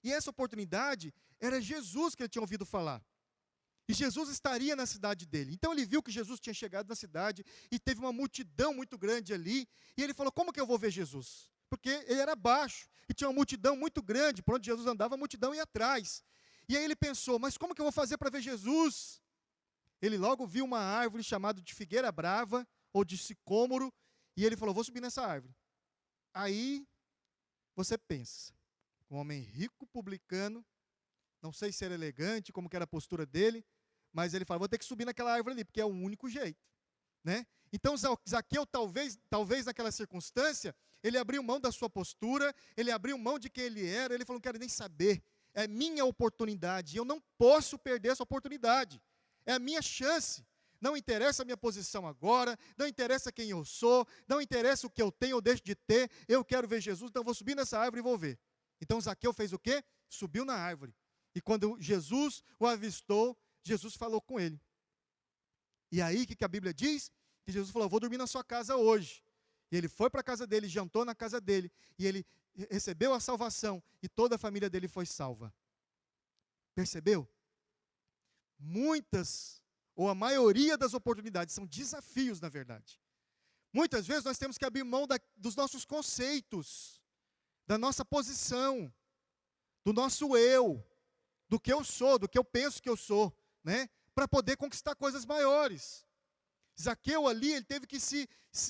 E essa oportunidade era Jesus que ele tinha ouvido falar. E Jesus estaria na cidade dele. Então ele viu que Jesus tinha chegado na cidade e teve uma multidão muito grande ali. E ele falou, como que eu vou ver Jesus? Porque ele era baixo e tinha uma multidão muito grande. Por onde Jesus andava, a multidão ia atrás. E aí ele pensou, mas como que eu vou fazer para ver Jesus? Ele logo viu uma árvore chamada de figueira brava, ou de sicômoro, e ele falou, vou subir nessa árvore. Aí você pensa, um homem rico, publicano, não sei se era elegante, como que era a postura dele, mas ele fala, vou ter que subir naquela árvore ali, porque é o único jeito, né? Então Zaqueu, talvez naquela circunstância, ele abriu mão da sua postura, ele abriu mão de quem ele era, ele falou, não quero nem saber, é minha oportunidade, eu não posso perder essa oportunidade, é a minha chance, não interessa a minha posição agora, não interessa quem eu sou, não interessa o que eu tenho ou deixo de ter, eu quero ver Jesus, então eu vou subir nessa árvore e vou ver. Então Zaqueu fez o quê? Subiu na árvore. E quando Jesus o avistou, Jesus falou com ele. E aí, o que a Bíblia diz? Que Jesus falou, vou dormir na sua casa hoje. E ele foi para a casa dele, jantou na casa dele, e ele recebeu a salvação, e toda a família dele foi salva. Percebeu? Muitas, ou a maioria das oportunidades, são desafios, na verdade. Muitas vezes nós temos que abrir mão dos nossos conceitos, da nossa posição, do nosso eu, do que eu sou, do que eu penso que eu sou, né? Para poder conquistar coisas maiores. Zaqueu ali, ele teve que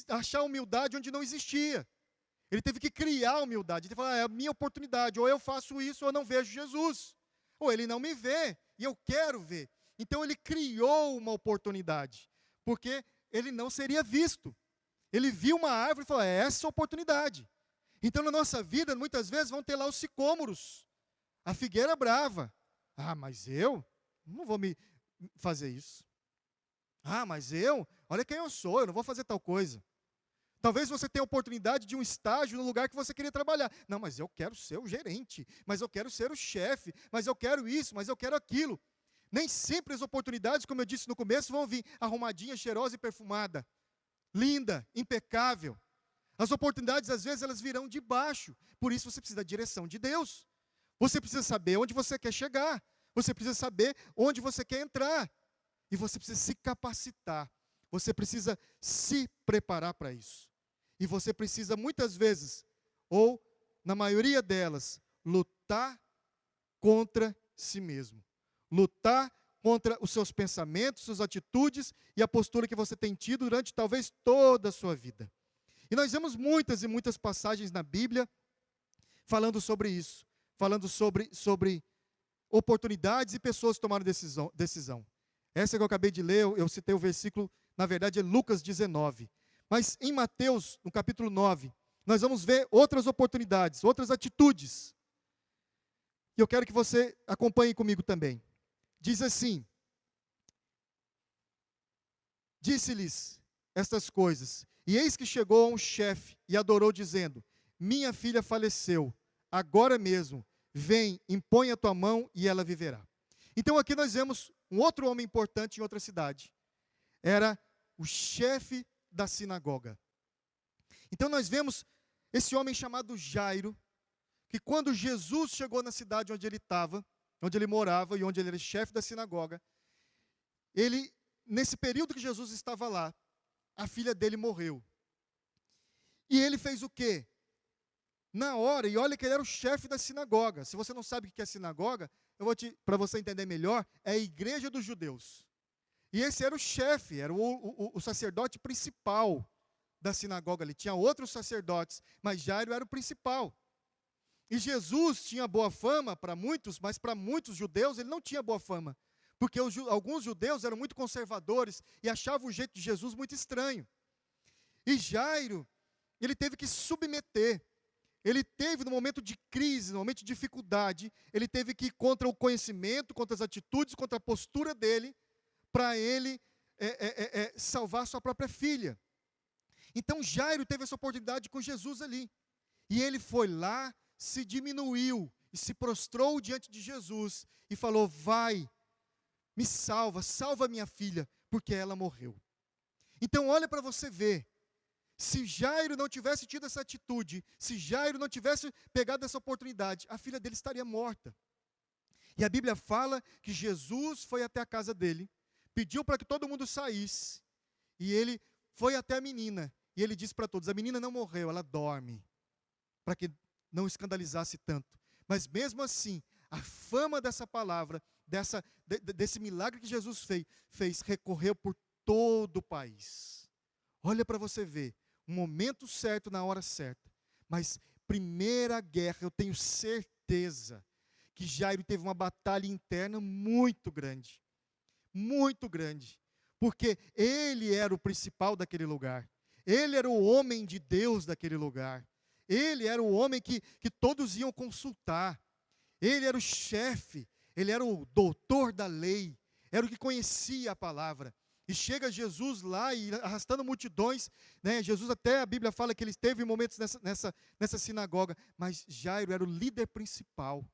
achar humildade onde não existia. Ele teve que criar humildade. Ele falou, é a minha oportunidade, ou eu faço isso ou eu não vejo Jesus. Ou ele não me vê, e eu quero ver. Então ele criou uma oportunidade, porque ele não seria visto. Ele viu uma árvore e falou, é essa a oportunidade. Então na nossa vida, muitas vezes, vão ter lá os sicômoros, a figueira brava. Ah, mas eu não vou me fazer isso. Ah, mas olha quem eu sou, eu não vou fazer tal coisa. Talvez você tenha a oportunidade de um estágio no lugar que você queria trabalhar. Não, mas eu quero ser o gerente, mas eu quero ser o chefe, mas eu quero isso, mas eu quero aquilo. Nem sempre as oportunidades, como eu disse no começo, vão vir arrumadinha, cheirosa e perfumada, linda, impecável. As oportunidades, às vezes, elas virão de baixo. Por isso você precisa da direção de Deus. Você precisa saber onde você quer chegar. Você precisa saber onde você quer entrar. E você precisa se capacitar. Você precisa se preparar para isso. E você precisa, muitas vezes, ou na maioria delas, lutar contra si mesmo. Lutar contra os seus pensamentos, suas atitudes e a postura que você tem tido durante talvez toda a sua vida. E nós vemos muitas e muitas passagens na Bíblia falando sobre isso. Falando sobre oportunidades e pessoas que tomaram decisão. Essa que eu acabei de ler, eu citei o versículo, na verdade é Lucas 19. Mas em Mateus, no capítulo 9, nós vamos ver outras oportunidades, outras atitudes. E eu quero que você acompanhe comigo também. Diz assim, disse-lhes estas coisas, e eis que chegou um chefe e adorou, dizendo, minha filha faleceu, agora mesmo, vem, impõe a tua mão e ela viverá. Então aqui nós vemos um outro homem importante em outra cidade. Era o chefe da sinagoga. Então nós vemos esse homem chamado Jairo, que quando Jesus chegou na cidade onde ele estava, onde ele morava e onde ele era chefe da sinagoga, nesse período que Jesus estava lá, a filha dele morreu. E ele fez o quê? Na hora, e olha que ele era o chefe da sinagoga. Se você não sabe o que é sinagoga, para você entender melhor, é a igreja dos judeus. E esse era o chefe, era o sacerdote principal da sinagoga ali. Tinha outros sacerdotes, mas Jairo era o principal. E Jesus tinha boa fama para muitos, mas para muitos judeus ele não tinha boa fama. Porque alguns judeus eram muito conservadores e achavam o jeito de Jesus muito estranho. E Jairo, ele teve que se submeter. Ele teve, no momento de crise, no momento de dificuldade, ele teve que ir contra o conhecimento, contra as atitudes, contra a postura dele, para ele salvar sua própria filha. Então Jairo teve essa oportunidade com Jesus ali. E ele foi lá, se diminuiu e se prostrou diante de Jesus e falou: vai, me salva, salva minha filha, porque ela morreu. Então olha para você ver, se Jairo não tivesse tido essa atitude, se Jairo não tivesse pegado essa oportunidade, a filha dele estaria morta. E a Bíblia fala que Jesus foi até a casa dele, pediu para que todo mundo saísse, e ele foi até a menina, e ele disse para todos: a menina não morreu, ela dorme, para que não escandalizasse tanto. Mas mesmo assim, a fama dessa palavra, desse milagre que Jesus fez recorreu por todo o país. Olha para você ver, um momento certo na hora certa. Mas primeira guerra, eu tenho certeza que Jairo teve uma batalha interna muito grande. Muito grande. Porque ele era o principal daquele lugar. Ele era o homem de Deus daquele lugar. Ele era o homem que todos iam consultar. Ele era o chefe. Ele era o doutor da lei. Era o que conhecia a palavra. E chega Jesus lá e arrastando multidões, né? Jesus até, a Bíblia fala que ele teve momentos nessa sinagoga, mas Jairo era o líder principal.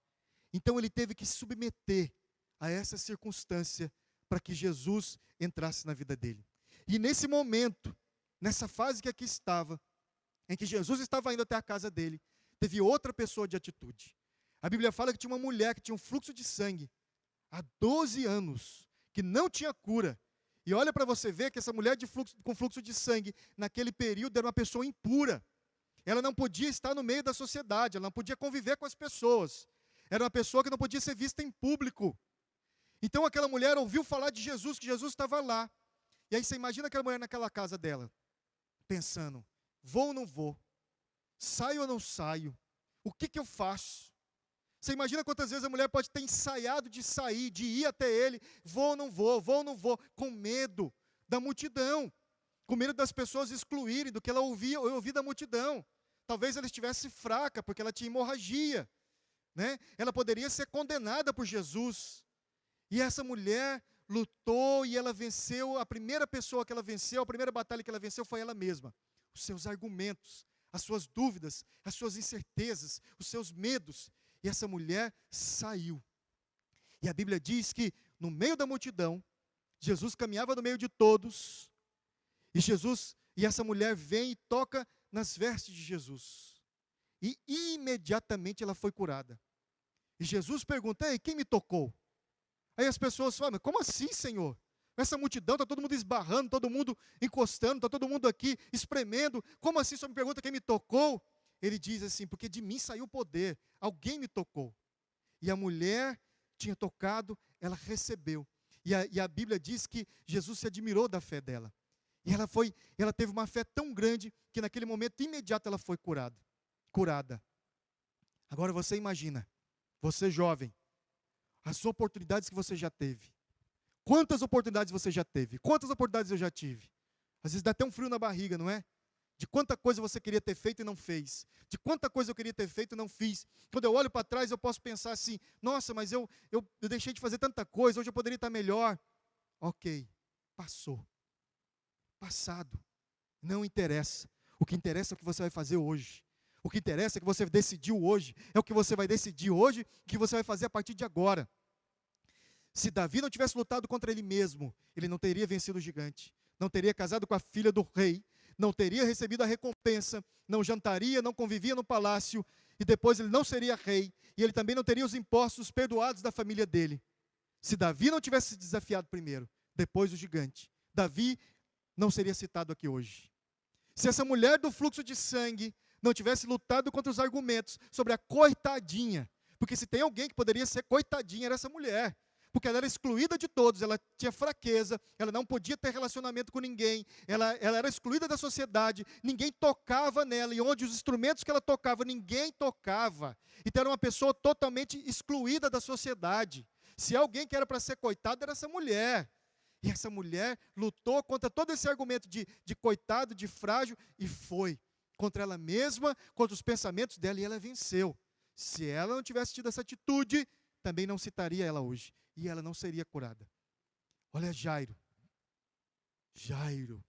Então ele teve que se submeter a essa circunstância para que Jesus entrasse na vida dele. E nesse momento, nessa fase que aqui estava, em que Jesus estava indo até a casa dele, teve outra pessoa de atitude. A Bíblia fala que tinha uma mulher que tinha um fluxo de sangue há 12 anos, que não tinha cura. E olha para você ver que essa mulher com fluxo de sangue, naquele período, era uma pessoa impura. Ela não podia estar no meio da sociedade, ela não podia conviver com as pessoas. Era uma pessoa que não podia ser vista em público. Então aquela mulher ouviu falar de Jesus, que Jesus estava lá. E aí você imagina aquela mulher naquela casa dela, pensando: vou ou não vou? Saio ou não saio? O que eu faço? Você imagina quantas vezes a mulher pode ter ensaiado de sair, de ir até ele, vou ou não vou, vou ou não vou, com medo da multidão, com medo das pessoas excluírem do que ela ouvia da multidão. Talvez ela estivesse fraca, porque ela tinha hemorragia, né? Ela poderia ser condenada por Jesus. E essa mulher lutou e ela venceu. A primeira pessoa que ela venceu, a primeira batalha que ela venceu foi ela mesma. Os seus argumentos, as suas dúvidas, as suas incertezas, os seus medos. E essa mulher saiu. E a Bíblia diz que no meio da multidão, Jesus caminhava no meio de todos. E essa mulher vem e toca nas vestes de Jesus. E imediatamente ela foi curada. E Jesus pergunta: ei, quem me tocou? Aí as pessoas falam: mas como assim, Senhor? Essa multidão, está todo mundo esbarrando, todo mundo encostando, está todo mundo aqui espremendo. Como assim o Senhor me pergunta quem me tocou? Ele diz assim: porque de mim saiu o poder, alguém me tocou. E a mulher tinha tocado, ela recebeu. E a Bíblia diz que Jesus se admirou da fé dela. E ela teve uma fé tão grande que naquele momento imediato ela foi curada. Agora você imagina, você jovem, as oportunidades que você já teve. Quantas oportunidades você já teve? Quantas oportunidades eu já tive? Às vezes dá até um frio na barriga, não é? De quanta coisa você queria ter feito e não fez. De quanta coisa eu queria ter feito e não fiz. Quando eu olho para trás, eu posso pensar assim: nossa, mas eu deixei de fazer tanta coisa, hoje eu poderia estar melhor. Ok, passou. Passado. Não interessa. O que interessa é o que você vai fazer hoje. O que interessa é que você decidiu hoje. É o que você vai decidir hoje, o que você vai fazer a partir de agora. Se Davi não tivesse lutado contra ele mesmo, ele não teria vencido o gigante. Não teria casado com a filha do rei. Não teria recebido a recompensa, não jantaria, não convivia no palácio, e depois ele não seria rei, e ele também não teria os impostos perdoados da família dele. Se Davi não tivesse se desafiado primeiro, depois o gigante, Davi não seria citado aqui hoje. Se essa mulher do fluxo de sangue não tivesse lutado contra os argumentos sobre a coitadinha, porque se tem alguém que poderia ser coitadinha, era essa mulher. Porque ela era excluída de todos, ela tinha fraqueza, ela não podia ter relacionamento com ninguém, ela era excluída da sociedade, ninguém tocava nela, e onde os instrumentos que ela tocava, ninguém tocava. Então era uma pessoa totalmente excluída da sociedade. Se alguém que era para ser coitado, era essa mulher. E essa mulher lutou contra todo esse argumento de coitado, de frágil, e foi contra ela mesma, contra os pensamentos dela, e ela venceu. Se ela não tivesse tido essa atitude, também não citaria ela hoje. E ela não seria curada. Olha Jairo. Jairo,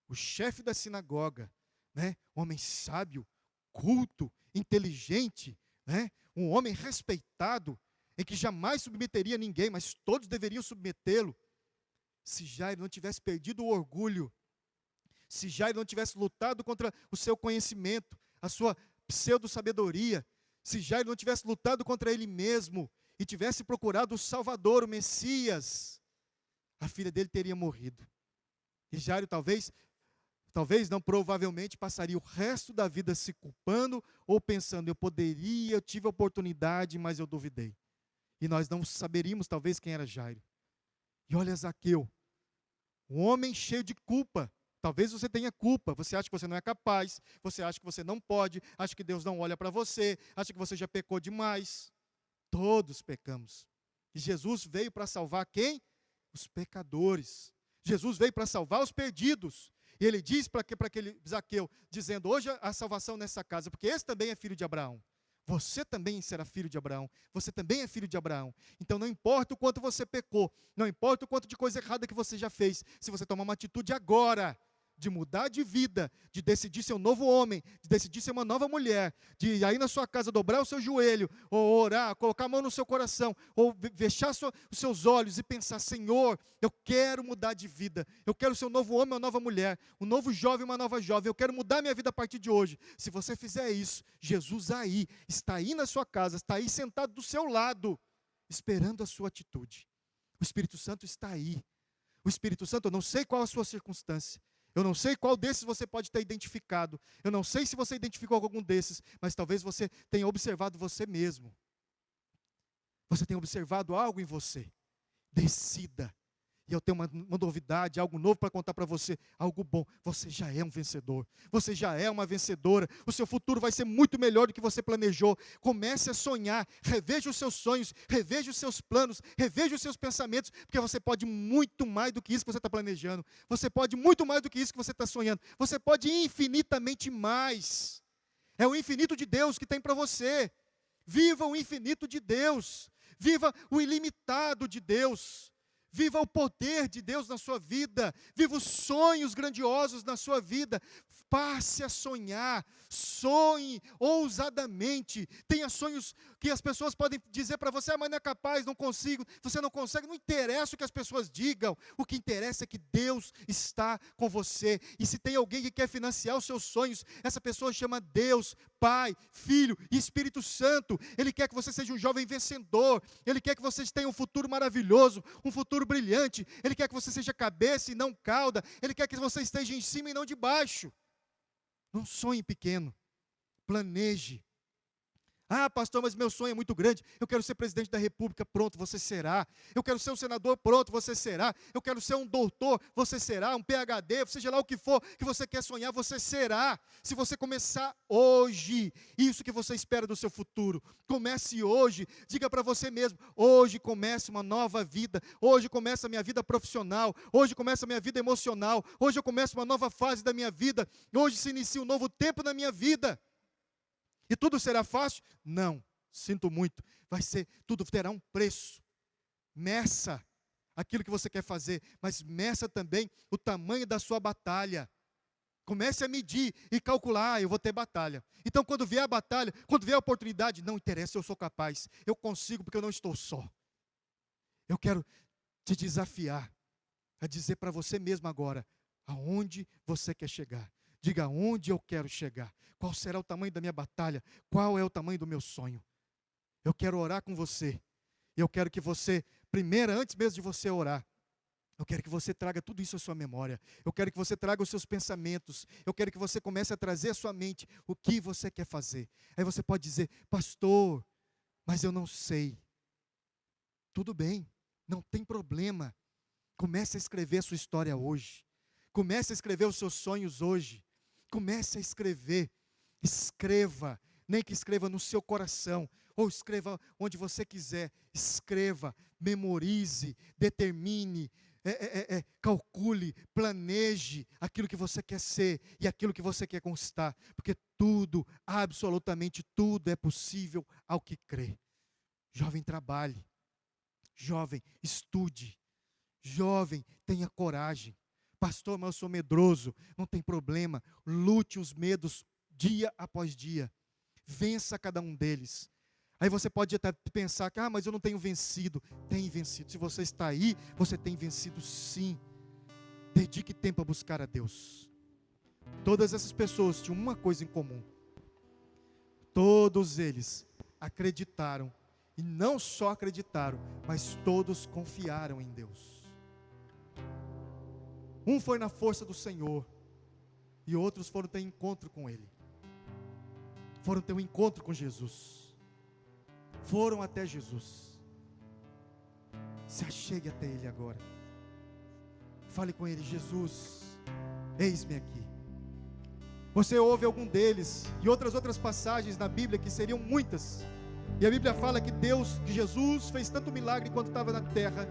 o chefe da sinagoga, né? Um homem sábio, culto, inteligente, né? Um homem respeitado, em que jamais submeteria ninguém, mas todos deveriam submetê-lo. Se Jairo não tivesse perdido o orgulho, se Jairo não tivesse lutado contra o seu conhecimento, a sua pseudo-sabedoria, se Jairo não tivesse lutado contra ele mesmo e tivesse procurado o Salvador, o Messias, a filha dele teria morrido. E Jairo talvez não, provavelmente passaria o resto da vida se culpando ou pensando, eu tive a oportunidade, mas eu duvidei. E nós não saberíamos talvez quem era Jairo. E olha Zaqueu, um homem cheio de culpa. Talvez você tenha culpa, você acha que você não é capaz, você acha que você não pode, acha que Deus não olha para você, acha que você já pecou demais. Todos pecamos. E Jesus veio para salvar quem? Os pecadores. Jesus veio para salvar os perdidos. E ele diz para aquele Zaqueu, dizendo, hoje a salvação nessa casa, porque esse também é filho de Abraão. Você também será filho de Abraão. Você também é filho de Abraão. Então não importa o quanto você pecou, não importa o quanto de coisa errada que você já fez, se você tomar uma atitude agora, de mudar de vida, de decidir ser um novo homem, de decidir ser uma nova mulher, de ir aí na sua casa dobrar o seu joelho, ou orar, colocar a mão no seu coração, ou fechar os seus olhos e pensar, Senhor, eu quero mudar de vida, eu quero ser um novo homem, uma nova mulher, um novo jovem, uma nova jovem, eu quero mudar minha vida a partir de hoje. Se você fizer isso, Jesus aí, está aí na sua casa, está aí sentado do seu lado, esperando a sua atitude. O Espírito Santo está aí. O Espírito Santo, eu não sei qual a sua circunstância, eu não sei qual desses você pode ter identificado. Eu não sei se você identificou algum desses, mas talvez você tenha observado você mesmo. Você tenha observado algo em você. Decida. E eu tenho uma novidade, algo novo para contar para você, algo bom. Você já é um vencedor. Você já é uma vencedora. O seu futuro vai ser muito melhor do que você planejou. Comece a sonhar. Reveja os seus sonhos. Reveja os seus planos. Reveja os seus pensamentos. Porque você pode muito mais do que isso que você está planejando. Você pode muito mais do que isso que você está sonhando. Você pode infinitamente mais. É o infinito de Deus que tem para você. Viva o infinito de Deus. Viva o ilimitado de Deus. Viva o poder de Deus na sua vida. Viva os sonhos grandiosos na sua vida. Passe a sonhar. Sonhe ousadamente. Tenha sonhos que as pessoas podem dizer para você, mas não é capaz, não consigo. Você não consegue, não interessa o que as pessoas digam. O que interessa é que Deus está com você. E se tem alguém que quer financiar os seus sonhos, essa pessoa chama Deus, Pai, Filho e Espírito Santo. Ele quer que você seja um jovem vencedor. Ele quer que você tenha um futuro maravilhoso, um futuro brilhante. Ele quer que você seja cabeça e não cauda. Ele quer que você esteja em cima e não de baixo. Não sonhe pequeno. Planeje. Ah, pastor, mas meu sonho é muito grande. Eu quero ser presidente da república. Pronto, você será. Eu quero ser um senador. Pronto, você será. Eu quero ser um doutor. Você será. Um PhD, seja lá o que for que você quer sonhar, você será. Se você começar hoje, isso que você espera do seu futuro. Comece hoje. Diga para você mesmo, hoje começa uma nova vida. Hoje começa a minha vida profissional. Hoje começa a minha vida emocional. Hoje eu começo uma nova fase da minha vida. Hoje se inicia um novo tempo na minha vida. E tudo será fácil? Não, sinto muito. Tudo terá um preço. Meça aquilo que você quer fazer, mas meça também o tamanho da sua batalha. Comece a medir e calcular, eu vou ter batalha. Então, quando vier a batalha, quando vier a oportunidade, não interessa, eu sou capaz. Eu consigo porque eu não estou só. Eu quero te desafiar a dizer para você mesmo agora, aonde você quer chegar. Diga aonde eu quero chegar. Qual será o tamanho da minha batalha? Qual é o tamanho do meu sonho? Eu quero orar com você. Eu quero que você, primeiro, antes mesmo de você orar, eu quero que você traga tudo isso à sua memória. Eu quero que você traga os seus pensamentos. Eu quero que você comece a trazer à sua mente o que você quer fazer. Aí você pode dizer, pastor, mas eu não sei. Tudo bem, não tem problema. Comece a escrever a sua história hoje. Comece a escrever os seus sonhos hoje. Comece a escrever. Escreva, nem que escreva no seu coração, ou escreva onde você quiser. Escreva, memorize, determine, calcule, planeje aquilo que você quer ser e aquilo que você quer conquistar. Porque tudo, absolutamente tudo é possível ao que crê. Jovem, trabalhe. Jovem, estude. Jovem, tenha coragem. Pastor, mas eu sou medroso. Não tem problema. Lute os medos dia após dia. Vença cada um deles. Aí você pode até pensar que, mas eu não tenho vencido. Tem vencido. Se você está aí, você tem vencido sim. Dedique tempo a buscar a Deus. Todas essas pessoas tinham uma coisa em comum. Todos eles acreditaram. E não só acreditaram, mas todos confiaram em Deus. Um foi na força do Senhor, e outros foram ter encontro com Ele. Foram ter um encontro com Jesus. Foram até Jesus. Se achegue até Ele agora. Fale com Ele: Jesus, eis-me aqui. Você ouve algum deles, e outras passagens na Bíblia, que seriam muitas. E a Bíblia fala que Jesus fez tanto milagre enquanto estava na terra,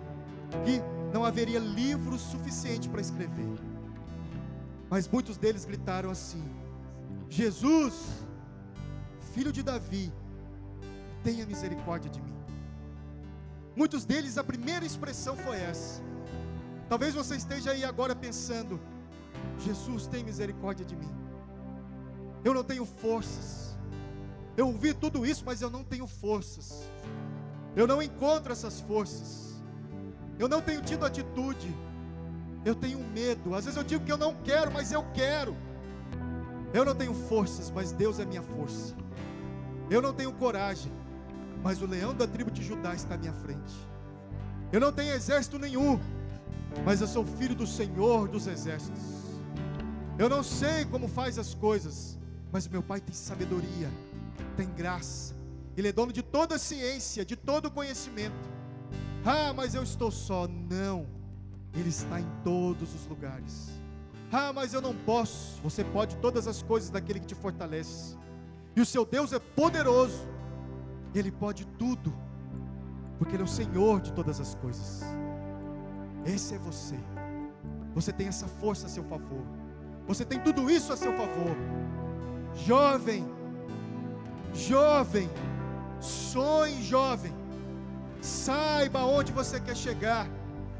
que não haveria livro suficiente para escrever. Mas muitos deles gritaram assim: Jesus, filho de Davi, tenha misericórdia de mim. Muitos deles, a primeira expressão foi essa. Talvez você esteja aí agora pensando: Jesus, tenha misericórdia de mim. Eu não tenho forças. Eu ouvi tudo isso, mas eu não tenho forças. Eu não encontro essas forças. Eu não tenho tido atitude. Eu tenho medo. Às vezes eu digo que eu não quero, mas eu quero. Eu não tenho forças, mas Deus é minha força. Eu não tenho coragem, mas o leão da tribo de Judá está à minha frente. Eu não tenho exército nenhum, mas eu sou filho do Senhor dos exércitos. Eu não sei como faz as coisas, mas o meu Pai tem sabedoria, tem graça. Ele é dono de toda a ciência, de todo o conhecimento. Mas eu estou só. Não, Ele está em todos os lugares. Mas eu não posso. Você pode todas as coisas daquele que te fortalece. E o seu Deus é poderoso. Ele pode tudo, porque Ele é o Senhor de todas as coisas. Esse é você. Você tem essa força a seu favor. Você tem tudo isso a seu favor. Jovem, sonhe, jovem. Saiba onde você quer chegar.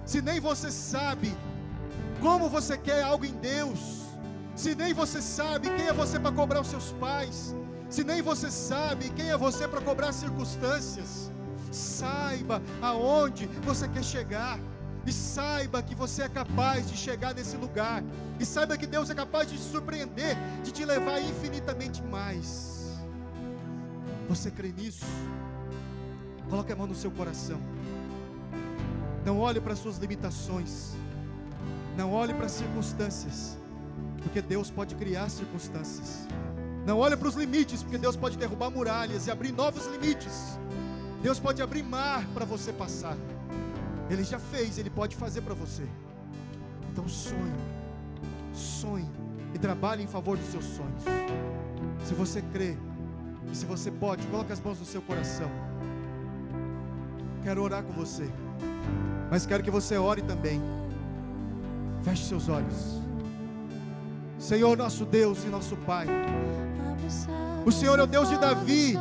Se nem você sabe como você quer algo em Deus, se nem você sabe quem é você para cobrar os seus pais, se nem você sabe quem é você para cobrar as circunstâncias, saiba aonde você quer chegar. E saiba que você é capaz de chegar nesse lugar. E saiba que Deus é capaz de te surpreender, de te levar infinitamente mais. Você crê nisso? Coloque a mão no seu coração. Não olhe para as suas limitações. Não olhe para as circunstâncias, porque Deus pode criar circunstâncias. Não olhe para os limites, porque Deus pode derrubar muralhas e abrir novos limites. Deus pode abrir mar para você passar. Ele já fez, Ele pode fazer para você. Então sonhe e trabalhe em favor dos seus sonhos. Se você crê e se você pode, coloque as mãos no seu coração. Quero orar com você, mas quero que você ore também. Feche seus olhos. Senhor, nosso Deus e nosso Pai, o Senhor é o Deus de Davi,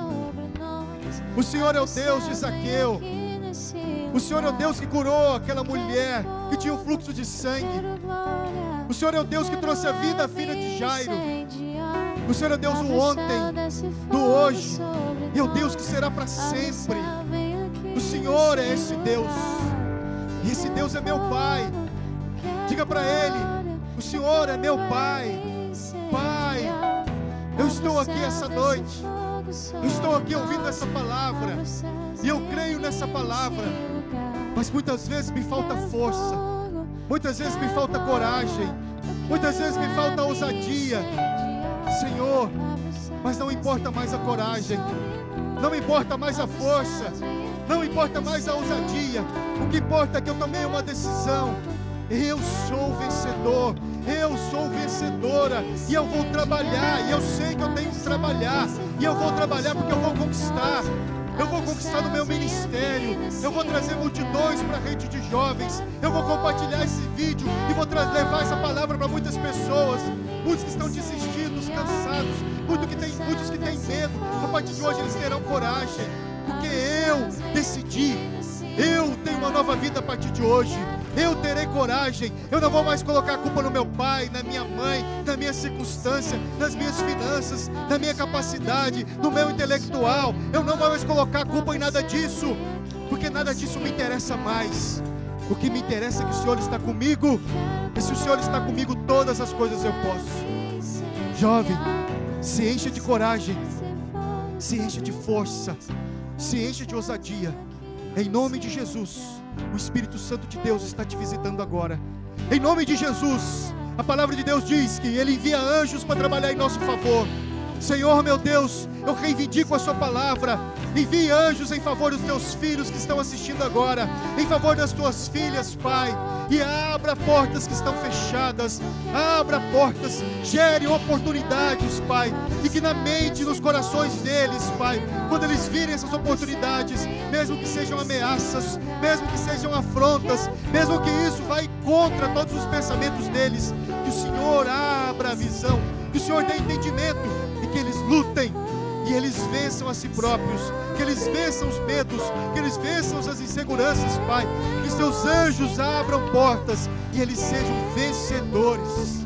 o Senhor é o Deus de Zaqueu, o Senhor é o Deus que curou aquela mulher que tinha um fluxo de sangue. O Senhor é o Deus que trouxe a vida à filha de Jairo. O Senhor é o Deus do ontem, do hoje, e é o Deus que será para sempre. O Senhor é esse Deus, e esse Deus é meu Pai. Diga para Ele: o Senhor é meu Pai. Pai, eu estou aqui essa noite, eu estou aqui ouvindo essa palavra, e eu creio nessa palavra, mas muitas vezes me falta força, muitas vezes me falta coragem, muitas vezes me falta ousadia, Senhor. Mas não importa mais a coragem, não importa mais a força, não importa mais a ousadia. O que importa é que eu tomei uma decisão. Eu sou vencedor, eu sou vencedora, e eu vou trabalhar, e eu sei que eu tenho que trabalhar, e eu vou trabalhar porque eu vou conquistar. Eu vou conquistar no meu ministério. Eu vou trazer multidões para a rede de jovens. Eu vou compartilhar esse vídeo e vou levar essa palavra para muitas pessoas. Muitos que estão desistidos, cansados, muitos que têm medo. A partir de hoje eles terão coragem, porque eu decidi. Eu tenho uma nova vida a partir de hoje. Eu terei coragem. Eu não vou mais colocar a culpa no meu pai, na minha mãe, na minha circunstância, nas minhas finanças, na minha capacidade, no meu intelectual. Eu não vou mais colocar a culpa em nada disso, porque nada disso me interessa mais. O que me interessa é que o Senhor está comigo. E se o Senhor está comigo, todas as coisas eu posso. Jovem, se encha de coragem, se encha de força, se encha de ousadia. Em nome de Jesus, o Espírito Santo de Deus está te visitando agora. Em nome de Jesus, a palavra de Deus diz que Ele envia anjos para trabalhar em nosso favor. Senhor meu Deus, eu reivindico a sua palavra. Envie anjos em favor dos teus filhos que estão assistindo agora, em favor das tuas filhas, Pai, e abra portas que estão fechadas, abra portas, gere oportunidades, Pai, e que na mente, nos corações deles, Pai, quando eles virem essas oportunidades, mesmo que sejam ameaças, mesmo que sejam afrontas, mesmo que isso vá contra todos os pensamentos deles, que o Senhor abra a visão, que o Senhor dê entendimento, e que eles lutem, e eles vençam a si próprios, que eles vençam os medos, que eles vençam as inseguranças, Pai, que seus anjos abram portas, e eles sejam vencedores.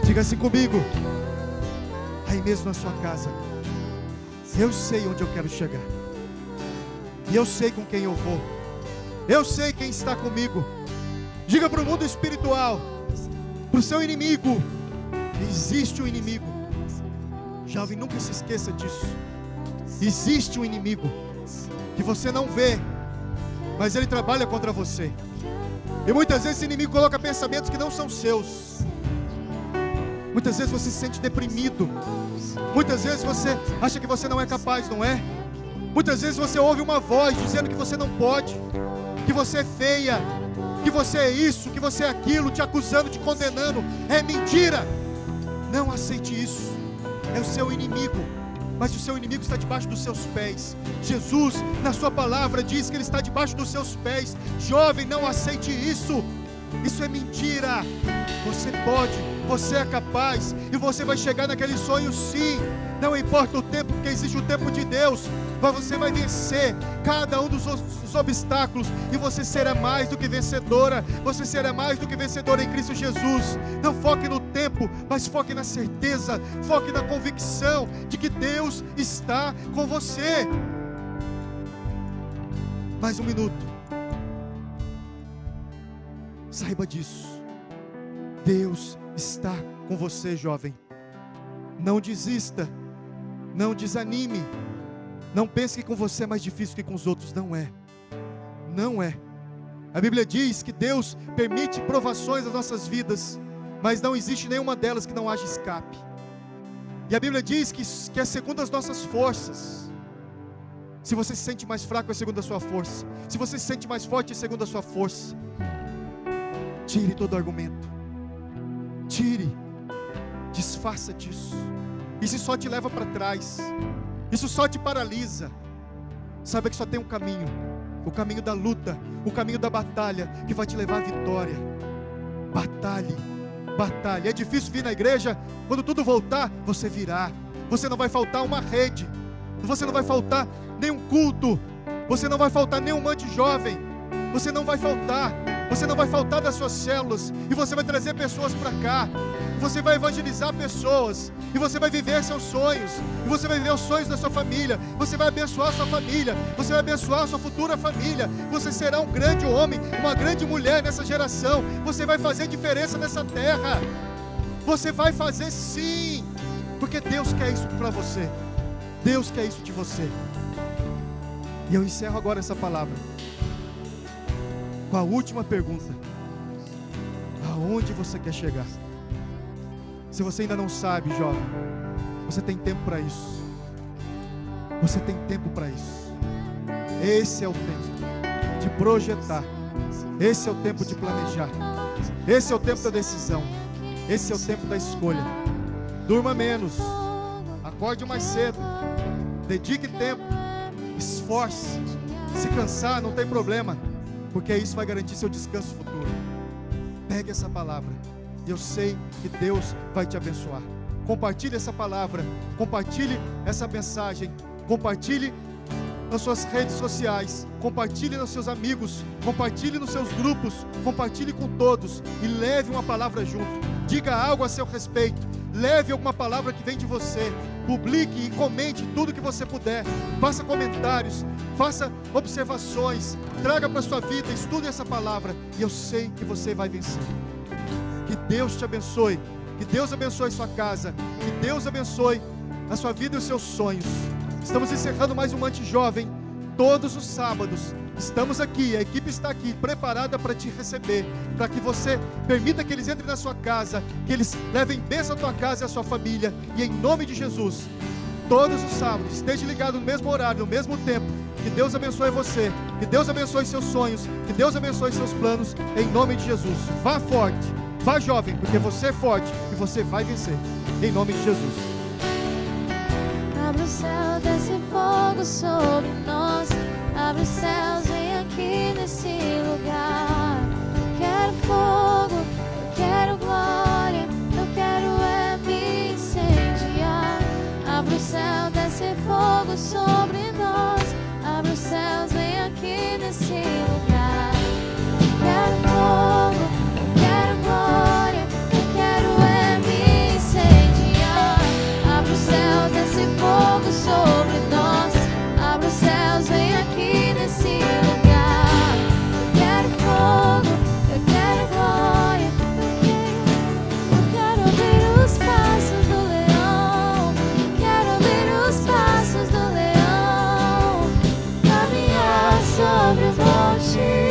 Diga assim comigo, aí mesmo na sua casa, eu sei onde eu quero chegar, e eu sei com quem eu vou, eu sei quem está comigo. Diga para o mundo espiritual, para o seu inimigo, existe um inimigo. Jovem, nunca se esqueça disso. Existe um inimigo que você não vê, mas ele trabalha contra você. E muitas vezes esse inimigo coloca pensamentos que não são seus. Muitas vezes você se sente deprimido. Muitas vezes você acha que você não é capaz, não é? Muitas vezes você ouve uma voz dizendo que você não pode, que você é feia, que você é isso, que você é aquilo, te acusando, te condenando. É mentira. Não aceite isso. É o seu inimigo, mas o seu inimigo está debaixo dos seus pés. Jesus, na sua palavra, diz que ele está debaixo dos seus pés. Jovem, não aceite isso. Isso é mentira. Você pode, você é capaz, e você vai chegar naquele sonho sim. Não importa o tempo, porque existe o tempo de Deus, mas você vai vencer cada um dos obstáculos, e você será mais do que vencedora. Você será mais do que vencedora em Cristo Jesus. Não foque no tempo, mas foque na certeza, foque na convicção de que Deus está com você. Mais um minuto. Saiba disso. Deus está com você, jovem. Não desista, não desanime, não pense que com você é mais difícil que com os outros. Não é, não é. A Bíblia diz que Deus permite provações nas nossas vidas, mas não existe nenhuma delas que não haja escape. E a Bíblia diz que é segundo as nossas forças. Se você se sente mais fraco, é segundo a sua força. Se você se sente mais forte, é segundo a sua força. Tire todo argumento, tire, desfaça disso. Isso só te leva para trás, isso só te paralisa. Saiba que só tem um caminho, o caminho da luta, o caminho da batalha, que vai te levar à vitória. Batalhe, batalhe. É difícil vir na igreja, quando tudo voltar, você virá. Você não vai faltar uma rede, você não vai faltar nenhum culto, você não vai faltar nenhum monte jovem, você não vai faltar. Você não vai faltar das suas células, e você vai trazer pessoas para cá, você vai evangelizar pessoas, e você vai viver seus sonhos, e você vai viver os sonhos da sua família, você vai abençoar a sua família, você vai abençoar a sua futura família, você será um grande homem, uma grande mulher nessa geração, você vai fazer diferença nessa terra, você vai fazer sim, porque Deus quer isso para você, Deus quer isso de você. E eu encerro agora essa palavra com a última pergunta: aonde você quer chegar? Se você ainda não sabe, jovem, você tem tempo para isso. Você tem tempo para isso. Esse é o tempo de projetar. Esse é o tempo de planejar. Esse é o tempo da decisão. Esse é o tempo da escolha. Durma menos, acorde mais cedo, dedique tempo, esforce. Se cansar, não tem problema, porque isso vai garantir seu descanso futuro. Pegue essa palavra, e eu sei que Deus vai te abençoar. Compartilhe essa palavra, compartilhe essa mensagem, compartilhe nas suas redes sociais, compartilhe nos seus amigos, compartilhe nos seus grupos, compartilhe com todos e leve uma palavra junto. Diga algo a seu respeito, leve alguma palavra que vem de você, publique e comente tudo que você puder, faça comentários, faça observações, traga para a sua vida, estude essa palavra e eu sei que você vai vencer. Que Deus te abençoe, que Deus abençoe sua casa, que Deus abençoe a sua vida e os seus sonhos. Estamos encerrando mais um Mante Jovem, todos os sábados. Estamos aqui, a equipe está aqui, preparada para te receber, para que você permita que eles entrem na sua casa, que eles levem bênção à tua casa e à sua família, e em nome de Jesus, todos os sábados, esteja ligado no mesmo horário, no mesmo tempo. Que Deus abençoe você, que Deus abençoe seus sonhos, que Deus abençoe seus planos, em nome de Jesus. Vá forte, vá jovem, porque você é forte e você vai vencer, em nome de Jesus. Abre o céu, desce fogo sobre nós. Abre os céus, vem aqui nesse lugar. Quero fogo, eu quero glória, eu quero é me incendiar. Abre o céu, desce fogo sobre nós. Abre os céus, vem aqui nesse lugar. Quero fogo, eu quero glória, eu quero é me incendiar. Abre o céu, desce fogo sobre nós. Abre os céus, vem aqui nesse lugar. Eu quero fogo, eu quero glória, eu quero ouvir os passos do leão. Quero ouvir os passos do leão, caminhar sobre os montes.